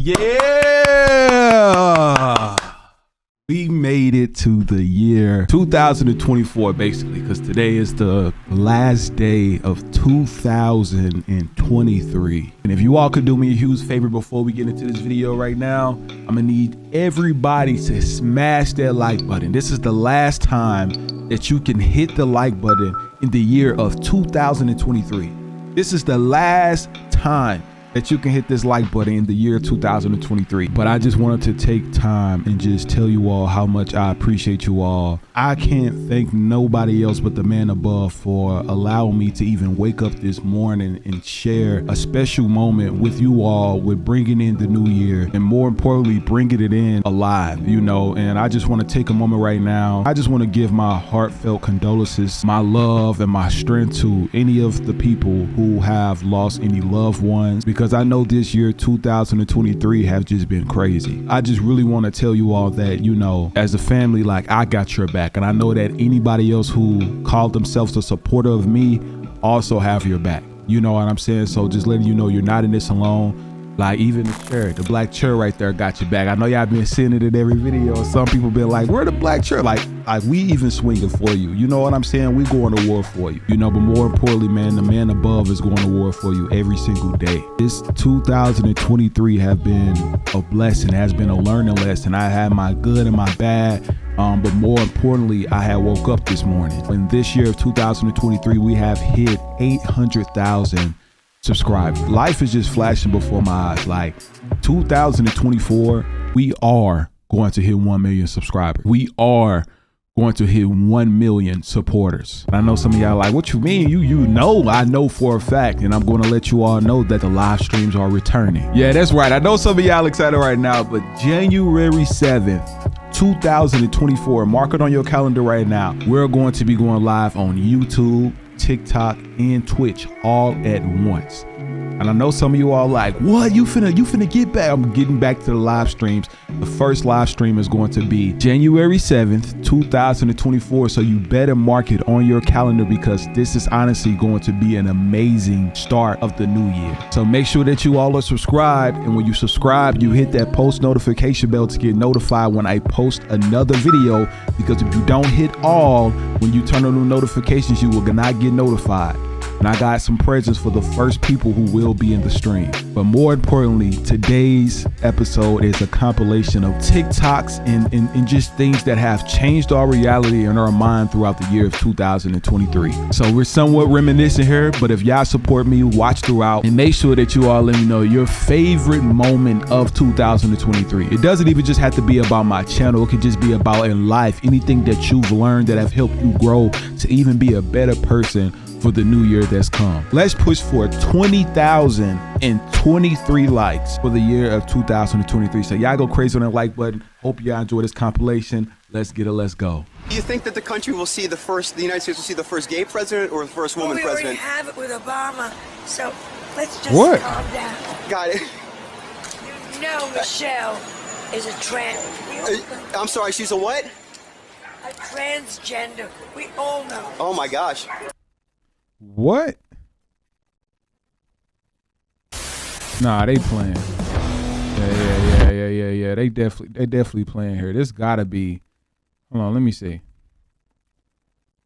Yeah, we made it to the year 2024 basically, because today is the last day of 2023. And if you all could do me a huge favor before we get into this video right now, I'm gonna need everybody to smash that like button. This is the last time that you can hit the like button in the year of 2023. This is the last time that you can hit this like button in the year 2023. But I just wanted to take time and just tell you all how much I appreciate you all. I can't thank nobody else but the man above for allowing me to even wake up this morning and share a special moment with you all, with bringing in the new year, and more importantly, bringing it in alive, you know. And I just want to take a moment right now. I just want to give my heartfelt condolences, my love and my strength to any of the people who have lost any loved ones, because I know this year 2023 have just been crazy. I just really want to tell you all that, you know, as a family, like, I got your back, and I know that anybody else who called themselves a supporter of me also have your back. You know what I'm saying? So just letting you know you're not in this alone. Like, even the chair, the black chair right there got your back. I know y'all been seeing it in every video. Some people been like, where the black chair? Like we even swinging for you. You know what I'm saying? We going to war for you. You know, but more importantly, man, the man above is going to war for you every single day. This 2023 have been a blessing, has been a learning lesson. I had my good and my bad. But more importantly, I had woke up this morning. In this year of 2023, we have hit 800,000 subscribers. Life is just flashing before my eyes. Like 2024, we are going to hit 1 million subscribers. We are going to hit 1 million supporters. And I know some of y'all like, what you mean? You know, I know for a fact, and I'm going to let you all know that the live streams are returning. Yeah, that's right. I know some of y'all excited right now, but January 7th, 2024, mark it on your calendar right now. We're going to be going live on YouTube, TikTok, and Twitch all at once. And I know some of you all like, what, you finna get back? I'm getting back to the live streams. The first live stream is going to be January 7th, 2024. So you better mark it on your calendar, because this is honestly going to be an amazing start of the new year. So make sure that you all are subscribed. And when you subscribe, you hit that post notification bell to get notified when I post another video. Because if you don't hit all, when you turn on the notifications, you will not get notified. And I got some presents for the first people who will be in the stream. But more importantly, today's episode is a compilation of TikToks and just things that have changed our reality and our mind throughout the year of 2023. So we're somewhat reminiscent here, but if y'all support me, watch throughout and make sure that you all let me know your favorite moment of 2023. It doesn't even just have to be about my channel. It could just be about in life, anything that you've learned that have helped you grow to even be a better person for the new year that's come. Let's push for 20,023 likes for the year of 2023. So y'all go crazy on that like button. Hope y'all enjoy this compilation. Let's get it. Let's go. Do you think that the country will see the United States will see the first gay president or the first woman president? We already have it with Obama, so let's just calm down. Got it. You know Michelle is a trans. I'm sorry, she's a what? A transgender. We all know. Oh my gosh. What? Nah, they playing. Yeah. They definitely playing here. This gotta be. Hold on, let me see.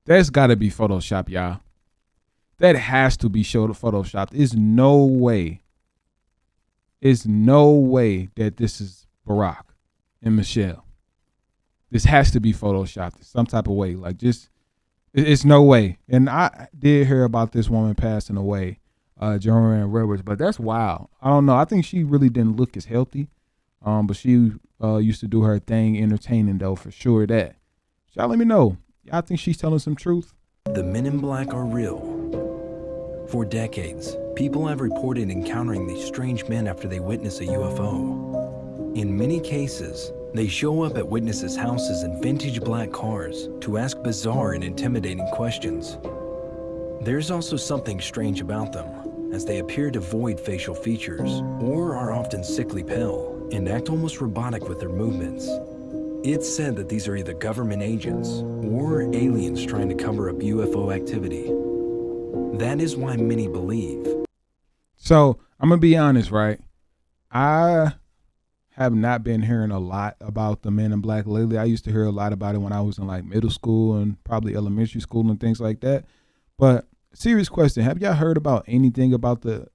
That's gotta be Photoshop, y'all. That has to be Photoshopped. There's no way. There's no way that this is Barack and Michelle. This has to be Photoshopped some type of way. Like, just. It's no way. And I did hear about this woman passing away, Joanne Roberts, but that's wild. I don't know. I think she really didn't look as healthy. But she used to do her thing entertaining, though, for sure. That. Y'all let me know. Y'all think she's telling some truth? The men in black are real. For decades, people have reported encountering these strange men after they witness a UFO. In many cases, they show up at witnesses' houses in vintage black cars to ask bizarre and intimidating questions. There's also something strange about them, as they appear devoid facial features, or are often sickly pale, and act almost robotic with their movements. It's said that these are either government agents, or aliens trying to cover up UFO activity. That is why many believe. So, I'm going to be honest, right? I have not been hearing a lot about the Men in Black lately. I used to hear a lot about it when I was in like middle school and probably elementary school and things like that. But serious question, have y'all heard about anything about the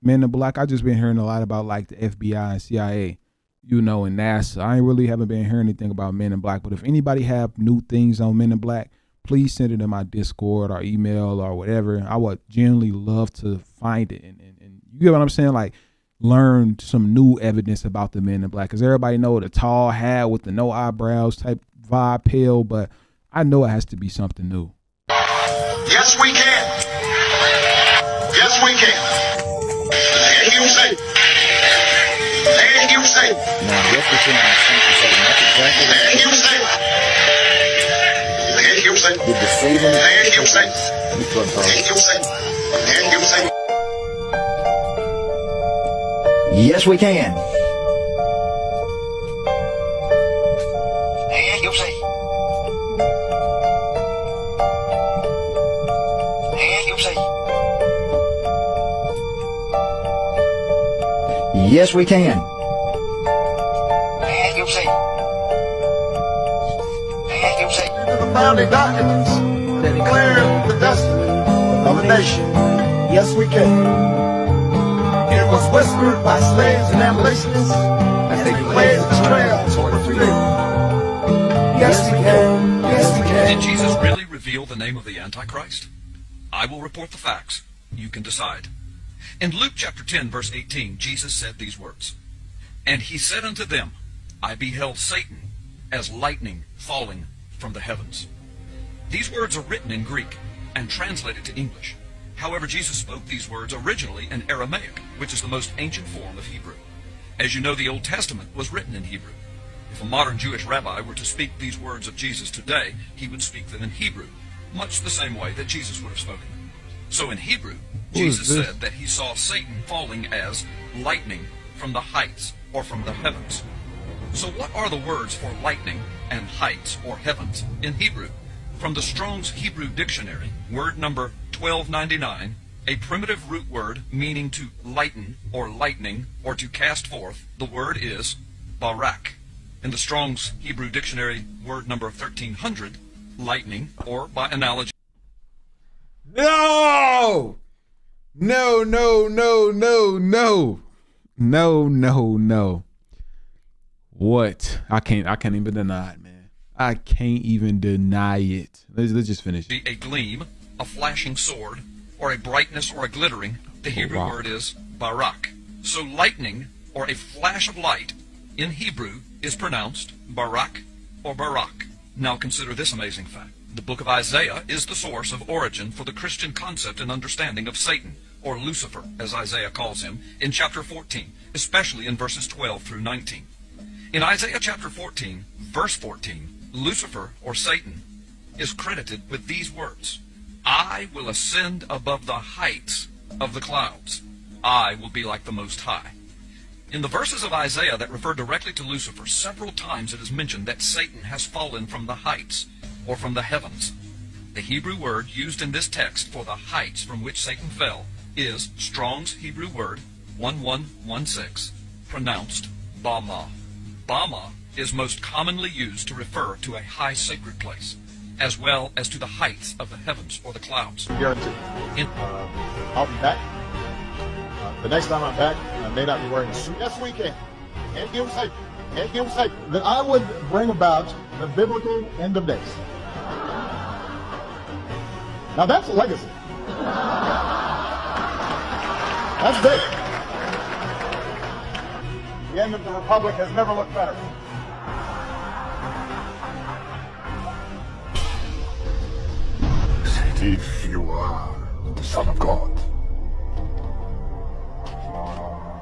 Men in Black? I just been hearing a lot about like the FBI and CIA, you know, and NASA. I haven't been hearing anything about Men in Black. But if anybody have new things on Men in Black, please send it in my Discord or email or whatever. I would genuinely love to find it and you get what I'm saying? Like, learn some new evidence about the Men in Black. Because everybody know the tall hat with the no eyebrows type vibe pale, but I know it has to be something new. Yes, we can. Yes, we can. And you say. And you say. Now, yes, we can. That's exactly what and you say. And you say. did the saving. And you say. And you say. And you say. Yes, we can. And you say. And you say. Yes, we can. And you say. And you say. The founding documents that declare the destiny of a nation. Yes, we can. It was whispered by slaves and abolitionists as they blazed the trail toward freedom. Yes, we can. Yes, we can. Did Jesus really reveal the name of the Antichrist? I will report the facts. You can decide. In Luke chapter 10, verse 18, Jesus said these words, "And he said unto them, I beheld Satan as lightning falling from the heavens." These words are written in Greek and translated to English. However, Jesus spoke these words originally in Aramaic, which is the most ancient form of Hebrew. As you know, the Old Testament was written in Hebrew. If a modern Jewish rabbi were to speak these words of Jesus today, he would speak them in Hebrew, much the same way that Jesus would have spoken them. So in Hebrew, Jesus said that he saw Satan falling as lightning from the heights or from the heavens. So what are the words for lightning and heights or heavens in Hebrew? From the Strong's Hebrew Dictionary, word number 1299, a primitive root word meaning to lighten or lightning or to cast forth, the word is barak. In the Strong's Hebrew Dictionary, word number 1300, lightning, or by analogy. No! No, no, no, no, no. No, no, no. What? I can't even deny it, man. I can't even deny it. Let's just finish. A gleam, a flashing sword, or a brightness or a glittering. The Hebrew word is barak. So lightning, or a flash of light, in Hebrew is pronounced barak or barak. Now consider this amazing fact. The book of Isaiah is the source of origin for the Christian concept and understanding of Satan, or Lucifer, as Isaiah calls him, in chapter 14, especially in verses 12 through 19. In Isaiah chapter 14, verse 14, Lucifer, or Satan, is credited with these words, "I will ascend above the heights of the clouds. I will be like the Most High." In the verses of Isaiah that refer directly to Lucifer, several times it is mentioned that Satan has fallen from the heights, or from the heavens. The Hebrew word used in this text for the heights from which Satan fell is Strong's Hebrew word 1116, pronounced Bama. Bama is most commonly used to refer to a high sacred place, as well as to the heights of the heavens or the clouds. Guaranteed. I'll be back. The next time I'm back, I may not be wearing a suit. Yes, we can. And give say, and give say that I would bring about the biblical end of days. Now that's a legacy. That's big. The end of the Republic has never looked better. If you are the Son of God,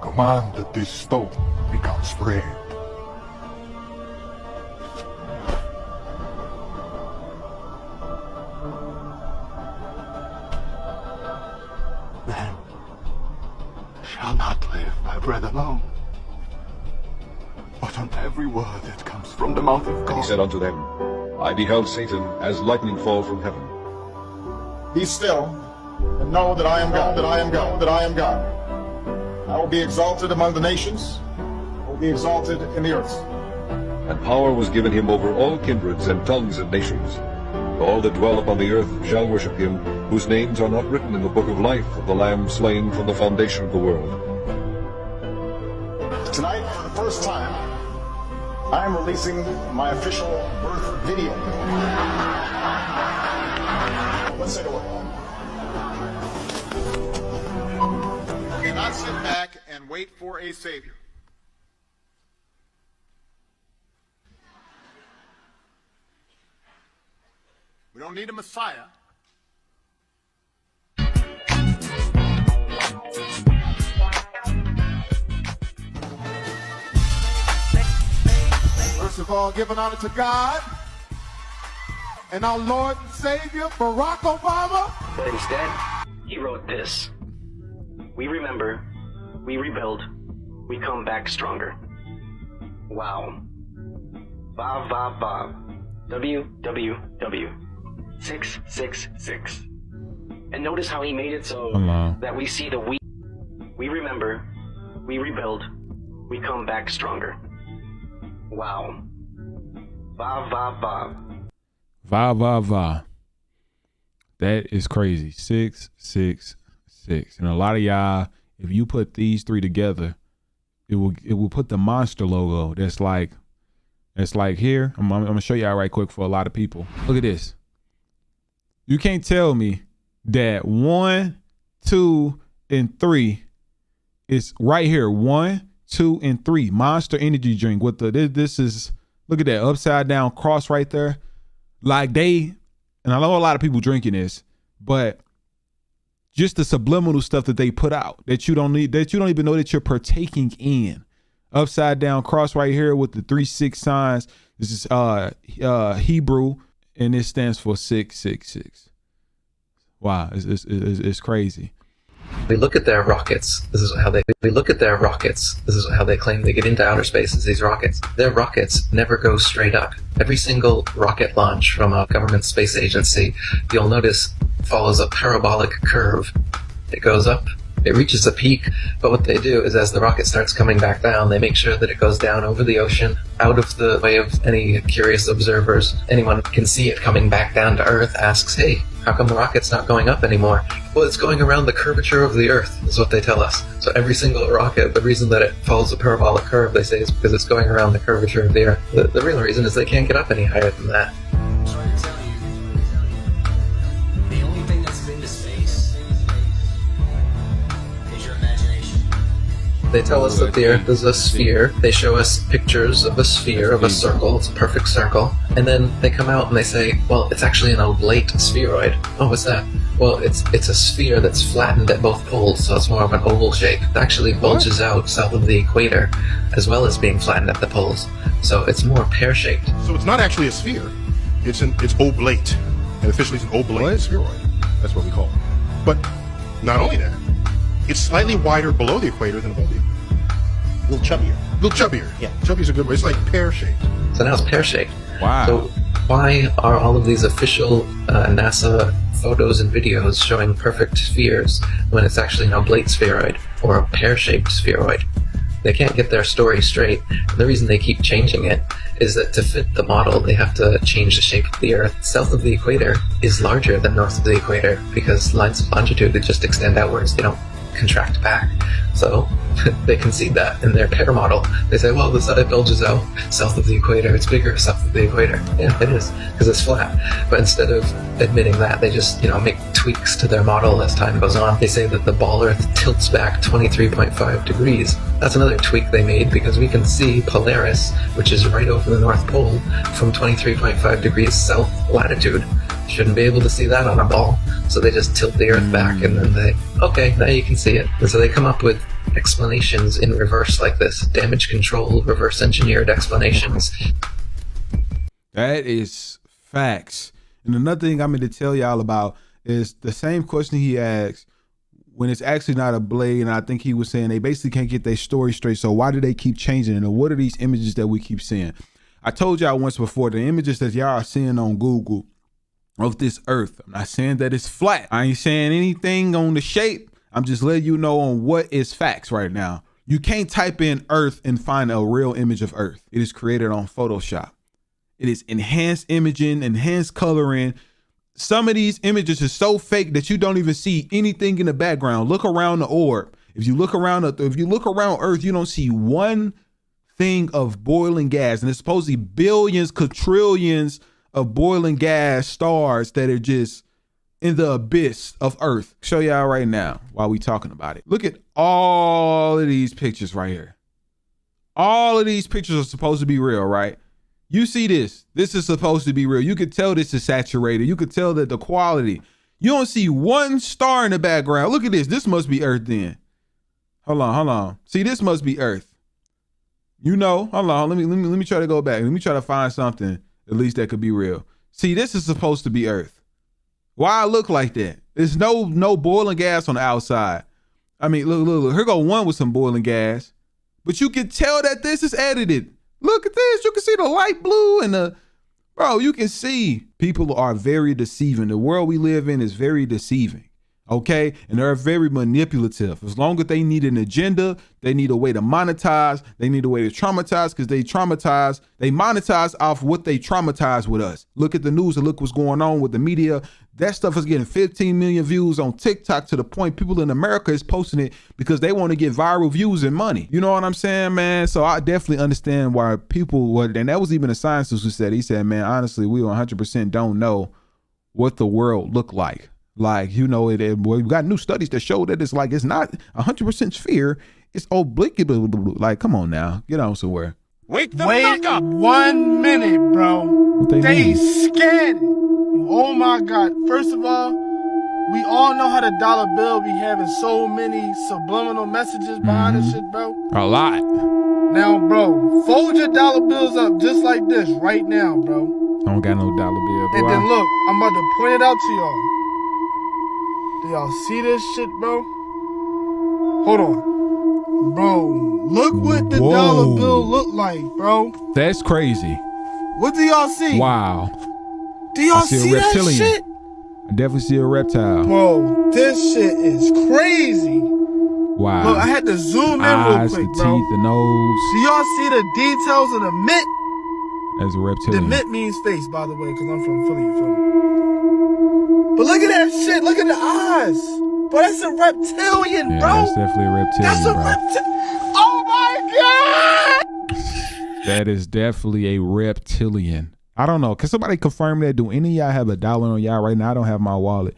command that this stone becomes bread. Man shall not live by bread alone, but on every word that comes from the mouth of God. And he said unto them, I beheld Satan as lightning fall from heaven. Be still and know that I am God, that I am God, that I am God. I will be exalted among the nations. I will be exalted in the earth. And power was given him over all kindreds and tongues and nations. All that dwell upon the earth shall worship him, whose names are not written in the book of life of the Lamb slain from the foundation of the world. Tonight, for the first time, I am releasing my official birth video. Let's take a look. Do not sit back and wait for a savior. We don't need a Messiah. First of all, giving honor to God and our Lord and Savior, Barack Obama. But instead, he wrote this. We remember, we rebuild, we come back stronger. Wow. Vav, vav, vav. WWW. 666. And notice how he made it so that we see the we remember, we rebuild, we come back stronger. Wow. Vav, vav, vav. Va, va, va. That is crazy. 666. And a lot of y'all, if you put these three together, it will put the monster logo. That's like here. I'm gonna show y'all right quick for a lot of people. Look at this. You can't tell me that 1, 2, and 3 is right here. 1, 2, and 3. Monster energy drink with the this is, look at that upside down cross right there. Like and I know a lot of people drinking this, but just the subliminal stuff that they put out that you don't even know that you're partaking in. Upside down cross right here with the 3-6 signs. This is Hebrew, and it stands for 666. Wow, it's crazy. We look at their rockets. This is how they claim they get into outer space is these rockets. Their rockets never go straight up. Every single rocket launch from a government space agency, you'll notice, follows a parabolic curve. It goes up, it reaches a peak, but what they do is as the rocket starts coming back down, they make sure that it goes down over the ocean, out of the way of any curious observers. Anyone can see it coming back down to Earth, asks, hey, how come the rocket's not going up anymore? Well, it's going around the curvature of the Earth, is what they tell us. So every single rocket, the reason that it follows a parabolic curve, they say, is because it's going around the curvature of the Earth. The real reason is they can't get up any higher than that. The only thing that's been to space is your imagination. They tell us that the Earth is a sphere. They show us pictures of a sphere, of a circle. It's a perfect circle. And then they come out and they say, well, it's actually an oblate spheroid. Oh, what's that? Well, it's a sphere that's flattened at both poles, so it's more of an oval shape. It actually bulges out south of the equator, as well as being flattened at the poles. So it's more pear-shaped. So it's not actually a sphere. It's oblate. And officially it's an oblate spheroid. That's what we call it. But not only that, it's slightly wider below the equator than above the equator. A little chubbier. A little chubbier. Yeah. Chubby's a good word. It's like pear-shaped. So now it's pear-shaped. Wow. So why are all of these official NASA photos and videos showing perfect spheres when it's actually an oblate spheroid or a pear-shaped spheroid? They can't get their story straight. The reason they keep changing it is that to fit the model, they have to change the shape of the Earth. South of the equator is larger than north of the equator because lines of longitude that just extend outwards, they don't contract back. So they concede that in their pear model. They say, well, the side bulges out south of the equator. It's bigger south of the equator. Yeah, it is, because it's flat. But instead of admitting that, they just, make tweaks to their model as time goes on. They say that the ball Earth tilts back 23.5 degrees. That's another tweak they made because we can see Polaris, which is right over the North Pole, from 23.5 degrees south latitude. Shouldn't be able to see that on a ball. So they just tilt the Earth back and then okay, now you can see it. And so they come up with explanations in reverse like this. Damage control, reverse engineered explanations. That is facts. And another thing I'm going to tell y'all about is the same question he asked when it's actually not a blade. And I think he was saying they basically can't get their story straight. So why do they keep changing it? And what are these images that we keep seeing? I told y'all once before, the images that y'all are seeing on Google of this Earth. I'm not saying that it's flat. I ain't saying anything on the shape. I'm just letting you know on what is facts right now. You can't type in Earth and find a real image of Earth. It is created on Photoshop. It is enhanced imaging, enhanced coloring. Some of these images are so fake that you don't even see anything in the background. Look around the orb. If you look around Earth, you don't see one thing of boiling gas. And it's supposedly billions, quadrillions of boiling gas stars that are just in the abyss of Earth. Show y'all right now while we talking about it. Look at all of these pictures right here. All of these pictures are supposed to be real, right? You see this. This is supposed to be real. You could tell this is saturated. You could tell that the quality. You don't see one star in the background. Look at this. This must be Earth then. Hold on. See, this must be Earth. You know, hold on. Let me try to go back. Let me try to find something at least that could be real. See, this is supposed to be Earth. Why it look like that? There's no boiling gas on the outside. I mean, look. Here go one with some boiling gas. But you can tell that this is edited. Look at this. You can see the light blue and the, bro, you can see people are very deceiving. The world we live in is very deceiving. Okay. And they're very manipulative. As long as they need an agenda, they need a way to monetize. They need a way to traumatize because they monetize off what they traumatize with us. Look at the news and look what's going on with the media. That stuff is getting 15 million views on TikTok to the point people in America is posting it because they want to get viral views and money. You know what I'm saying, man? So I definitely understand why people would, and that was even a scientist who said, he said, man, honestly, we 100% don't know what the world look like. Like, you know, we've got new studies that show that it's like, it's not 100% sphere. It's oblique. Like, come on now, get on somewhere. Wait 1 minute, bro. What they scared. Oh my God. First of all, we all know how the dollar bill be having so many subliminal messages behind this shit, bro. A lot. Now, bro, fold your dollar bills up just like this right now, bro. I don't got no dollar bill, bro. And then look, I'm about to point it out to y'all. Do y'all see this shit, bro? Hold on. Bro, look what the dollar bill look like, bro. That's crazy. What do y'all see? Wow. Do y'all see that shit? I definitely see a reptile. Bro, this shit is crazy. Wow. Look, I had to zoom in eyes, real quick, the bro. teeth, the nose. Do y'all see the details of the mitt? That's a reptilian. The mitt means face, by the way, because I'm from Philly, you feel me? But look at that shit. Look at the eyes. Bro, that's a reptilian, yeah, bro. That's definitely a reptilian, That's a reptilian. Oh my God. That is definitely a reptilian. I don't know. Can somebody confirm that? Do any of y'all have a dollar on y'all right now? I don't have my wallet.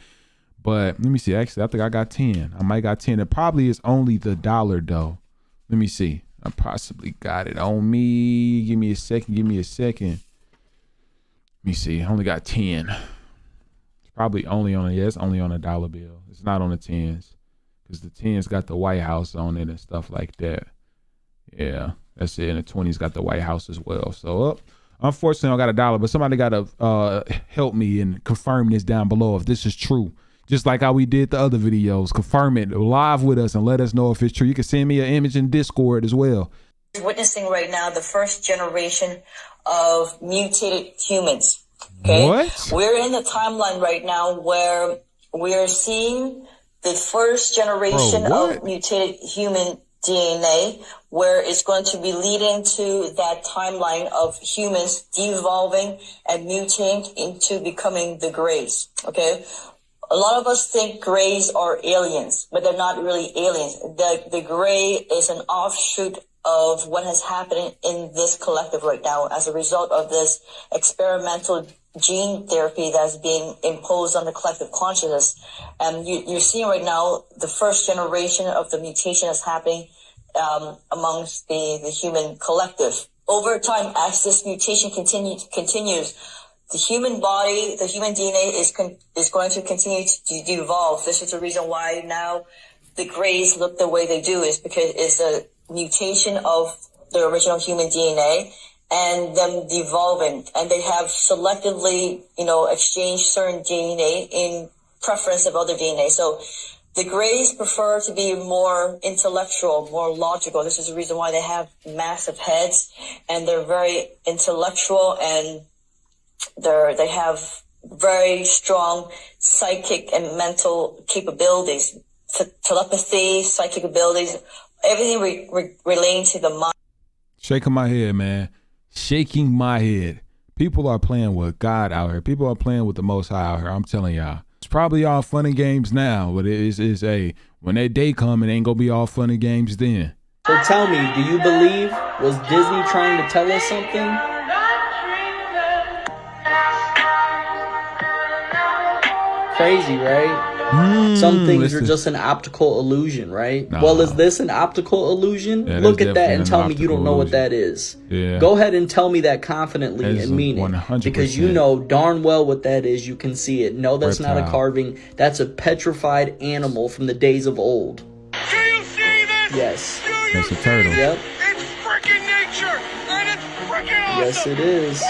But let me see. Actually, I think I got 10. I might got 10. It probably is only the dollar, though. Let me see. I possibly got it on me. Give me a second. Let me see. I only got 10. It's probably only on it's only on a dollar bill. It's not on the 10s. Because the 10s got the White House on it and stuff like that. Yeah, that's it. And the 20s got the White House as well. So, unfortunately, I don't got a dollar, but somebody got to help me and confirm this down below if this is true. Just like how we did the other videos. Confirm it live with us and let us know if it's true. You can send me an image in Discord as well. Witnessing right now the first generation of mutated humans. Okay? What? We're in the timeline right now where we're seeing the first generation of mutated human DNA, where it's going to be leading to that timeline of humans devolving and mutating into becoming the Greys. Okay? A lot of us think Greys are aliens, but they're not really aliens. The Grey is an offshoot of what has happened in this collective right now as a result of this experimental gene therapy that's being imposed on the collective consciousness. And you're seeing right now the first generation of the mutation that's happening amongst the human collective. Over time, as this mutation continues, the human body, the human DNA is going to continue to devolve. This is the reason why now the Greys look the way they do, is because it's a mutation of the original human DNA and them devolving. And they have selectively, exchanged certain DNA in preference of other DNA. So the Greys prefer to be more intellectual, more logical. This is the reason why they have massive heads and they're very intellectual, and they have very strong psychic and mental capabilities, telepathy, psychic abilities, everything relating to the mind. Shaking my head, man. Shaking my head. People are playing with God out here. People are playing with the Most High out here. I'm telling y'all. It's probably all fun and games now, but it's when that day come, it ain't gonna be all fun and games then. So tell me, do you believe, was Disney trying to tell us something? Crazy, right? Some things are just an optical illusion, right? Nah. Well, is this an optical illusion? Yeah, Look at that definitely and an tell me you don't know what optical that is. Yeah. Go ahead and tell me that confidently That is and mean 100%. it. Because you know darn well what that is. You can see it. No, that's not a Reptile. carving. That's a petrified animal from the days of old. Do you see this? Yes. That's a turtle. Yep. It's freaking nature, and it's freaking awesome. Yes, it is.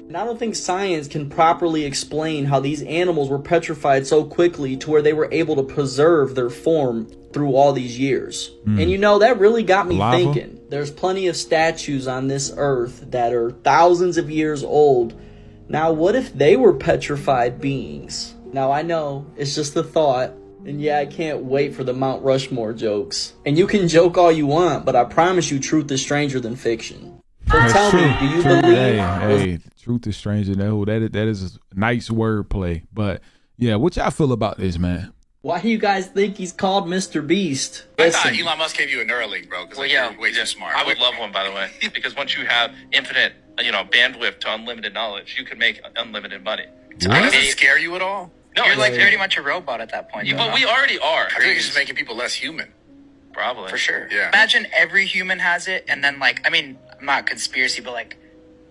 And I don't think science can properly explain how these animals were petrified so quickly to where they were able to preserve their form through all these years. And you know, that really got me Lava? thinking. There's plenty of statues on this earth that are thousands of years old. Now, what if they were petrified beings? Now, I know, it's just a thought. And yeah, I can't wait for the Mount Rushmore jokes. And you can joke all you want, but I promise you truth is stranger than fiction. So tell me, do you believe... Hey, truth is stranger. No, that is a nice wordplay. But yeah, what y'all feel about this, man? Why do you guys think he's called Mr. Beast? I thought Elon Musk gave you a Neuralink, bro. Well, yeah, you're way too smart. I would love one, by the way, because once you have infinite, bandwidth to unlimited knowledge, you can make unlimited money. Does it scare you at all? No, you're like pretty much a robot at that point. But we already are. I think it's just making people less human. Probably. For sure. Yeah. Imagine every human has it, and then I'm not conspiracy, but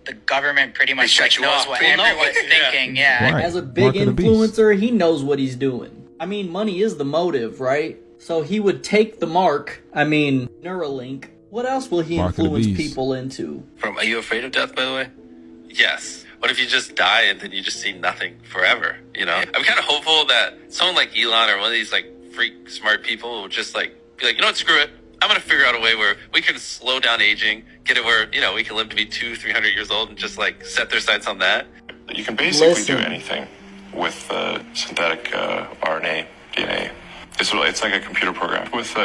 the government pretty much knows what everyone's thinking. Yeah. As a big influencer, he knows what he's doing. I mean, money is the motive, right? So he would take the Neuralink. What else will he influence people into? Are you afraid of death, by the way? Yes. What if you just die and then you just see nothing forever? I'm kind of hopeful that someone like Elon or one of these freak smart people will just be like, screw it. I'm going to figure out a way where we can slow down aging, get it where, we can live to be 200-300 years old and just set their sights on that. You can basically do anything with synthetic RNA, DNA. It's like a computer program. With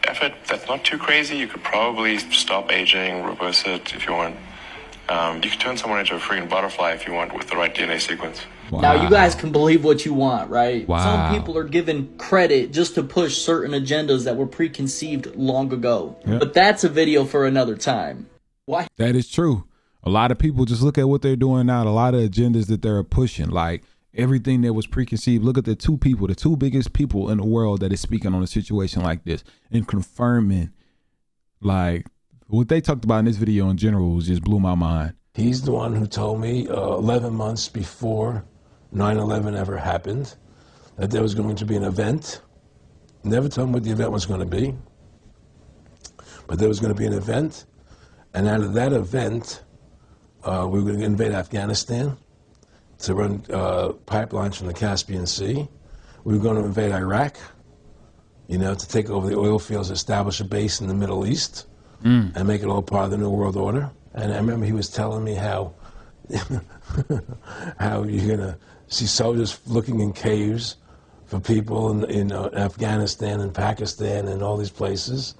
effort that's not too crazy, you could probably stop aging, reverse it if you want. You could turn someone into a freaking butterfly if you want with the right DNA sequence. Wow. Now, you guys can believe what you want, right? Wow. Some people are given credit just to push certain agendas that were preconceived long ago. Yep. But that's a video for another time. Why? That is true. A lot of people just look at what they're doing now, a lot of agendas that they're pushing, everything that was preconceived. Look at the two biggest people in the world that is speaking on a situation like this and confirming, what they talked about in this video in general just blew my mind. He's the one who told me 11 months before 9/11 ever happened that there was going to be an event. Never told him what the event was going to be, but there was going to be an event, and out of that event, we were going to invade Afghanistan to run pipelines from the Caspian Sea. We were going to invade Iraq, to take over the oil fields, establish a base in the Middle East, and make it all part of the New World Order. And I remember he was telling me how you're going to see soldiers looking in caves for people in Afghanistan and Pakistan and all these places.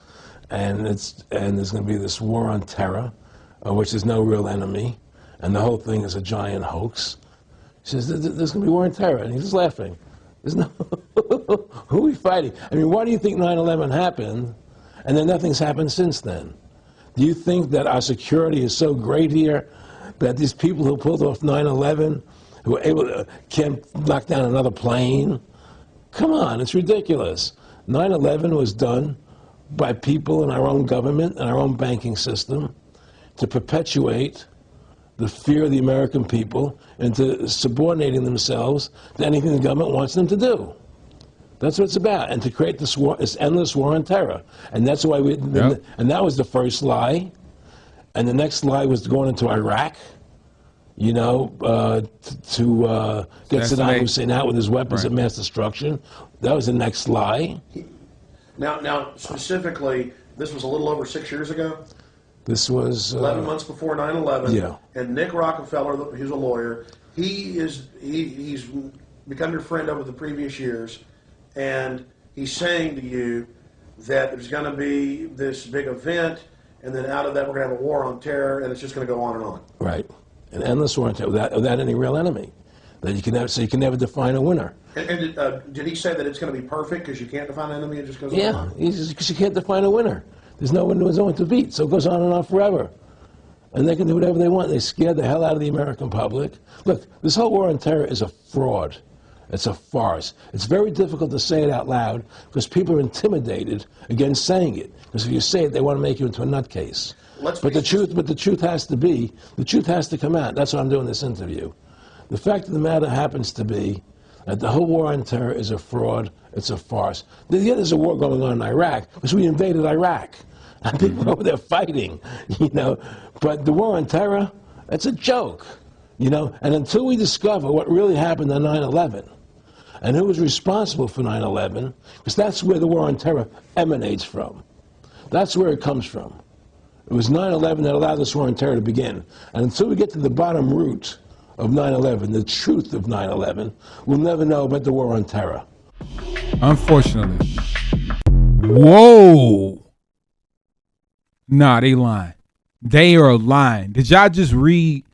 And there's going to be this war on terror, which is no real enemy. And the whole thing is a giant hoax. He says, there's going to be war on terror. And he's just laughing. There's no, who are we fighting? I mean, why do you think 9/11 happened and then nothing's happened since then? Do you think that our security is so great here that these people who pulled off 9/11, who were able to, can't knock down another plane? Come on, it's ridiculous. 9/11 was done by people in our own government and our own banking system to perpetuate the fear of the American people into subordinating themselves to anything the government wants them to do. That's what it's about, and to create this war, this endless war on terror. And that's why and that was the first lie. And the next lie was going into Iraq, to get Saddam Hussein out with his weapons of mass destruction. That was the next lie. Now, specifically, this was a little over 6 years ago. This was 11 months before 9/11. Yeah. And Nick Rockefeller, he's a lawyer. He's become your friend over the previous years, and he's saying to you that there's going to be this big event, and then out of that we're going to have a war on terror, and it's just going to go on and on. Right. An endless war on terror without any real enemy. That you can never, so you can never define a winner. And did he say that it's going to be perfect because you can't define an enemy? It just goes on and on? Yeah, because you can't define a winner. There's no one to beat, so it goes on and on forever. And they can do whatever they want. They scare the hell out of the American public. Look, this whole war on terror is a fraud. It's a farce. It's very difficult to say it out loud because people are intimidated against saying it. Because if you say it, they want to make you into a nutcase. But the truth has to come out. That's why I'm doing this interview. The fact of the matter happens to be that the whole war on terror is a fraud. It's a farce. Yeah, there's a war going on in Iraq because we invaded Iraq. And people over there fighting, you know. But the war on terror, it's a joke, you know. And until we discover what really happened on 9/11 and who was responsible for 9/11, because that's where the war on terror emanates from. That's where it comes from. It was 9/11 that allowed this war on terror to begin. And until we get to the bottom root of 9/11, the truth of 9/11, we'll never know about the war on terror. Unfortunately. Whoa. Nah, they lying. They are lying. Did y'all just read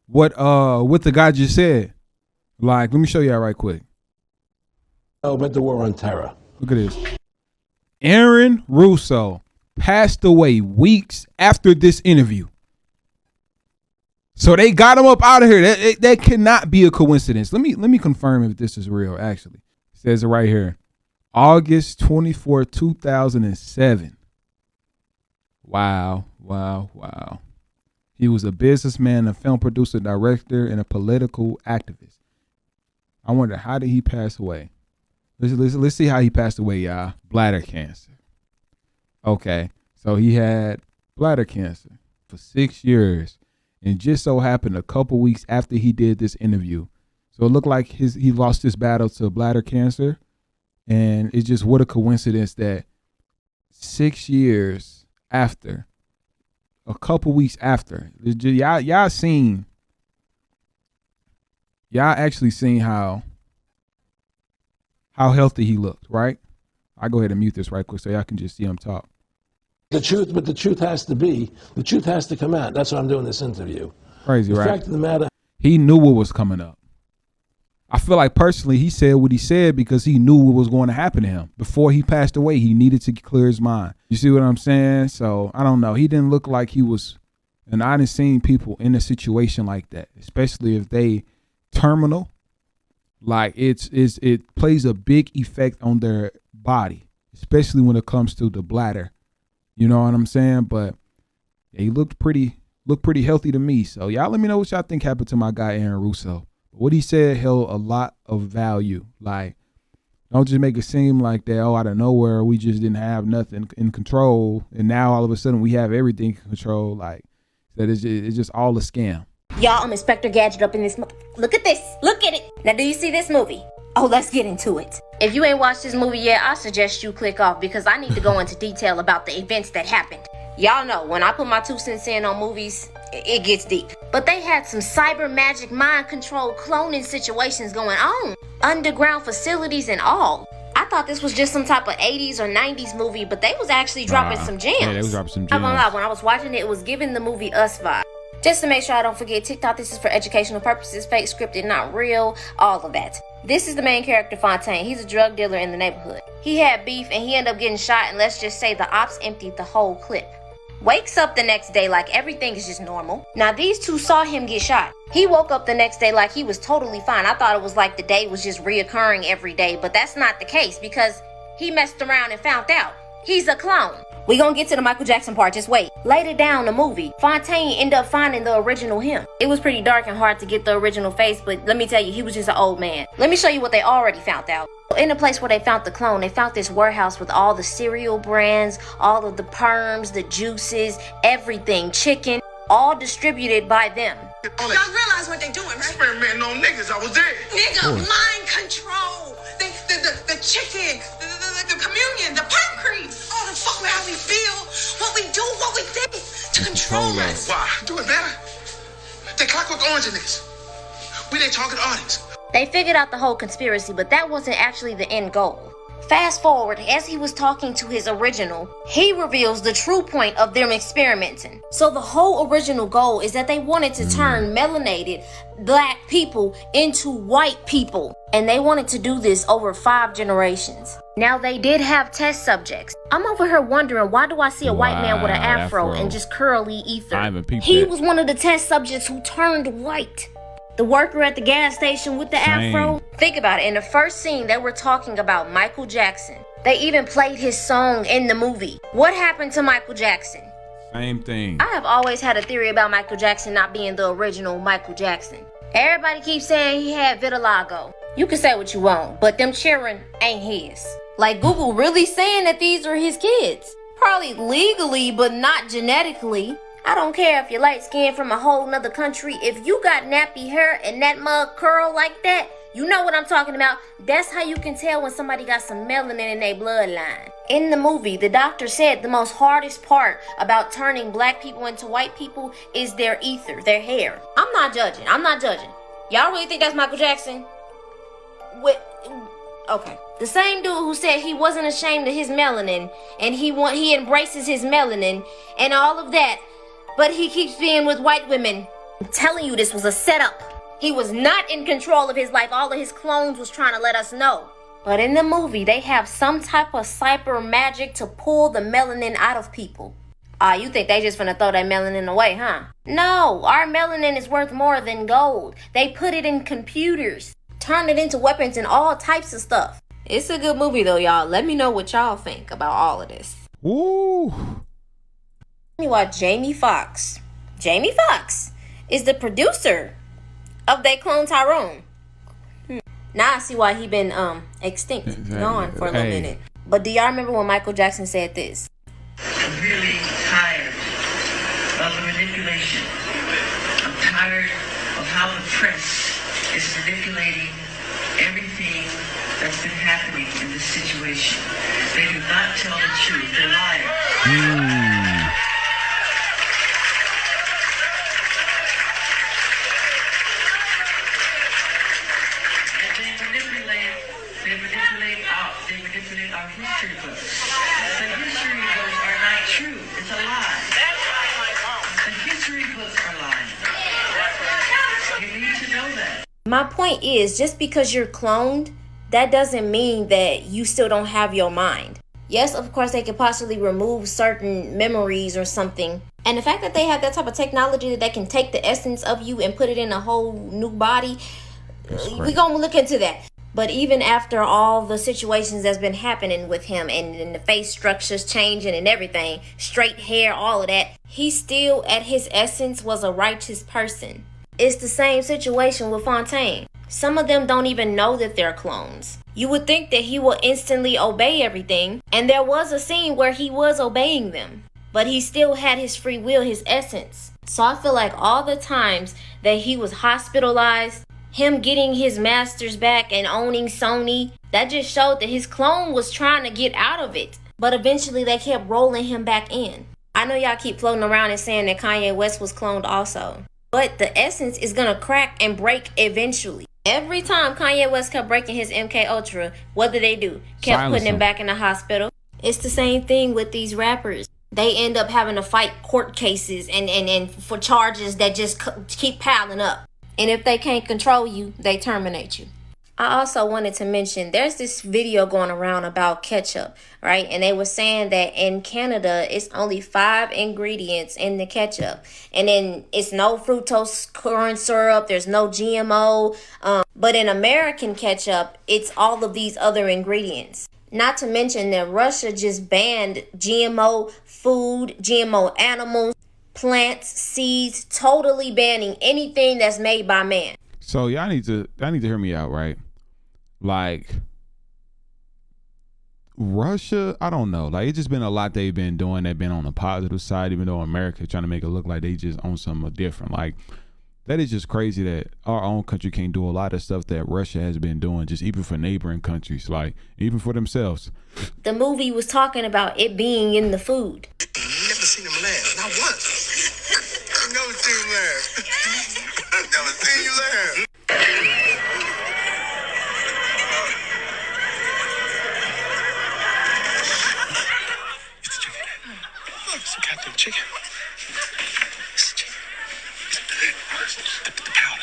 what the guy just said? Like, let me show y'all right quick. Oh, but the war on terror. Look at this. Aaron Russo passed away weeks after this interview. So they got him up out of here. That cannot be a coincidence. Let me confirm if this is real, actually. It says it right here. August 24, 2007. Wow. He was a businessman, a film producer, director, and a political activist. I wonder, how did he pass away? Let's see how he passed away, y'all. Bladder cancer. Okay, so he had bladder cancer for 6 years, and just so happened a couple weeks after he did this interview. So it looked like he lost his battle to bladder cancer, and it's just what a coincidence that 6 years after, a couple weeks after, y'all actually seen how healthy he looked, right? I'll go ahead and mute this right quick so y'all can just see him talk. The truth has to come out. That's why I'm doing this interview. Crazy, right? The fact of the matter, he knew what was coming up. I feel like personally he said what he said because he knew what was going to happen to him. Before he passed away, he needed to clear his mind. You see what I'm saying? So I don't know. He didn't look like he was, and I didn't seen people in a situation like that, especially if they terminal. Like it plays a big effect on their body, especially when it comes to the bladder. You know what I'm saying? But yeah, he looked pretty healthy to me. So y'all let me know what y'all think happened to my guy Aaron Russo. What he said held a lot of value. Like, don't just make it seem like that, out of nowhere, we just didn't have nothing in control, and now all of a sudden we have everything in control. Like, that it's just all a scam. Y'all, I'm Inspector Gadget up in this. Look at this. Look at it. Now, do you see this movie? Oh, let's get into it. If you ain't watched this movie yet, I suggest you click off because I need to go into detail about the events that happened. Y'all know, when I put my 2 cents in on movies, it gets deep. But they had some cyber magic mind control cloning situations going on. Underground facilities and all. I thought this was just some type of 80s or 90s movie, but they was actually dropping some gems. Yeah, they was dropping some gems. I'm gonna lie, when I was watching it was giving the movie Us vibe. Just to make sure I don't forget, TikTok, this is for educational purposes, fake, scripted, not real, all of that. This is the main character, Fontaine. He's a drug dealer in the neighborhood. He had beef and he ended up getting shot, and let's just say the ops emptied the whole clip. Wakes up the next day like everything is just normal. Now these two saw him get shot. He woke up the next day like he was totally fine. I thought it was like the day was just reoccurring every day, but that's not the case because he messed around and found out he's a clone. We gonna get to the Michael Jackson part, just wait. Later down the movie, Fontaine ended up finding the original him. It was pretty dark and hard to get the original face, but let me tell you, he was just an old man. Let me show you what they already found out. In the place where they found the clone, they found this warehouse with all the cereal brands, all of the perms, the juices, everything, chicken, all distributed by them. Y'all realize what they doing, right? Experimenting on niggas, I was there. Nigga, mind control. The chicken, the communion, the pancreas. All the fuck how we feel, what we do, what we think to control us. Why? Do it better. They Clockwork Orange in this. We their target audience. They figured out the whole conspiracy, but that wasn't actually the end goal. Fast forward, as he was talking to his original, he reveals the true point of them experimenting. So the whole original goal is that they wanted to turn melanated black people into white people. And they wanted to do this over 5 generations. Now they did have test subjects. I'm over here wondering, why do I see a white man with an afro and just curly ether? He was one of the test subjects who turned white. The worker at the gas station with the afro. Think about it. In the first scene, they were talking about Michael Jackson. They even played his song in the movie. What happened to Michael Jackson? Same thing. I have always had a theory about Michael Jackson not being the original Michael Jackson. Everybody keeps saying he had vitiligo. You can say what you want, but them children ain't his. Like Google really saying that these are his kids. Probably legally, but not genetically. I don't care if you're light skinned from a whole nother country. If you got nappy hair and that mug curl like that, you know what I'm talking about. That's how you can tell when somebody got some melanin in their bloodline. In the movie, the doctor said the most hardest part about turning black people into white people is their ether, their hair. I'm not judging. Y'all really think that's Michael Jackson? Okay. The same dude who said he wasn't ashamed of his melanin and he embraces his melanin and all of that, but he keeps being with white women. I'm telling you, this was a setup. He was not in control of his life. All of his clones was trying to let us know. But in the movie, they have some type of cyber magic to pull the melanin out of people. You think they just finna throw that melanin away, huh? No, our melanin is worth more than gold. They put it in computers, turn it into weapons and all types of stuff. It's a good movie though, y'all. Let me know what y'all think about all of this. Woo! You watch Jamie Foxx. Jamie Foxx is the producer of They Clone Tyrone. Now I see why he been extinct, gone for a little minute. But do y'all remember when Michael Jackson said this? I'm really tired of the manipulation. I'm tired of how the press is manipulating everything that's been happening in this situation. They do not tell the truth. They're liars. They manipulate our history books. The history books are not true. It's a lie. The history books are lying. You need to know that. My point is, just because you're cloned, that doesn't mean that you still don't have your mind. Yes, of course, they could possibly remove certain memories or something. And the fact that they have that type of technology that they can take the essence of you and put it in a whole new body, we're going to look into that. But even after all the situations that's been happening with him and the face structures changing and everything, straight hair, all of that, he still at his essence was a righteous person. It's the same situation with Fontaine. Some of them don't even know that they're clones. You would think that he will instantly obey everything, and there was a scene where he was obeying them, but he still had his free will, his essence. So I feel like all the times that he was hospitalized, him getting his masters back and owning Sony, that just showed that his clone was trying to get out of it. But eventually they kept rolling him back in. I know y'all keep floating around and saying that Kanye West was cloned also. But the essence is gonna crack and break eventually. Every time Kanye West kept breaking his MK Ultra, what did they do? Kept putting him back in the hospital. It's the same thing with these rappers. They end up having to fight court cases and for charges that just keep piling up. And if they can't control you, they terminate you. I also wanted to mention, there's this video going around about ketchup, right? And they were saying that in Canada, it's only 5 ingredients in the ketchup. And then it's no fructose corn syrup, there's no GMO. But in American ketchup, it's all of these other ingredients. Not to mention that Russia just banned GMO food, GMO animals, plants, seeds, totally banning anything that's made by man. So y'all need to hear me out, right? Like Russia, I don't know. Like it's just been a lot they've been doing. They've been on the positive side, even though America trying to make it look like they just own something different. Like that is just crazy that our own country can't do a lot of stuff that Russia has been doing, just even for neighboring countries, like even for themselves. The movie was talking about it being in the food. Never seen him laugh, not once. I've never seen him laugh. I've never seen you laugh. The powder.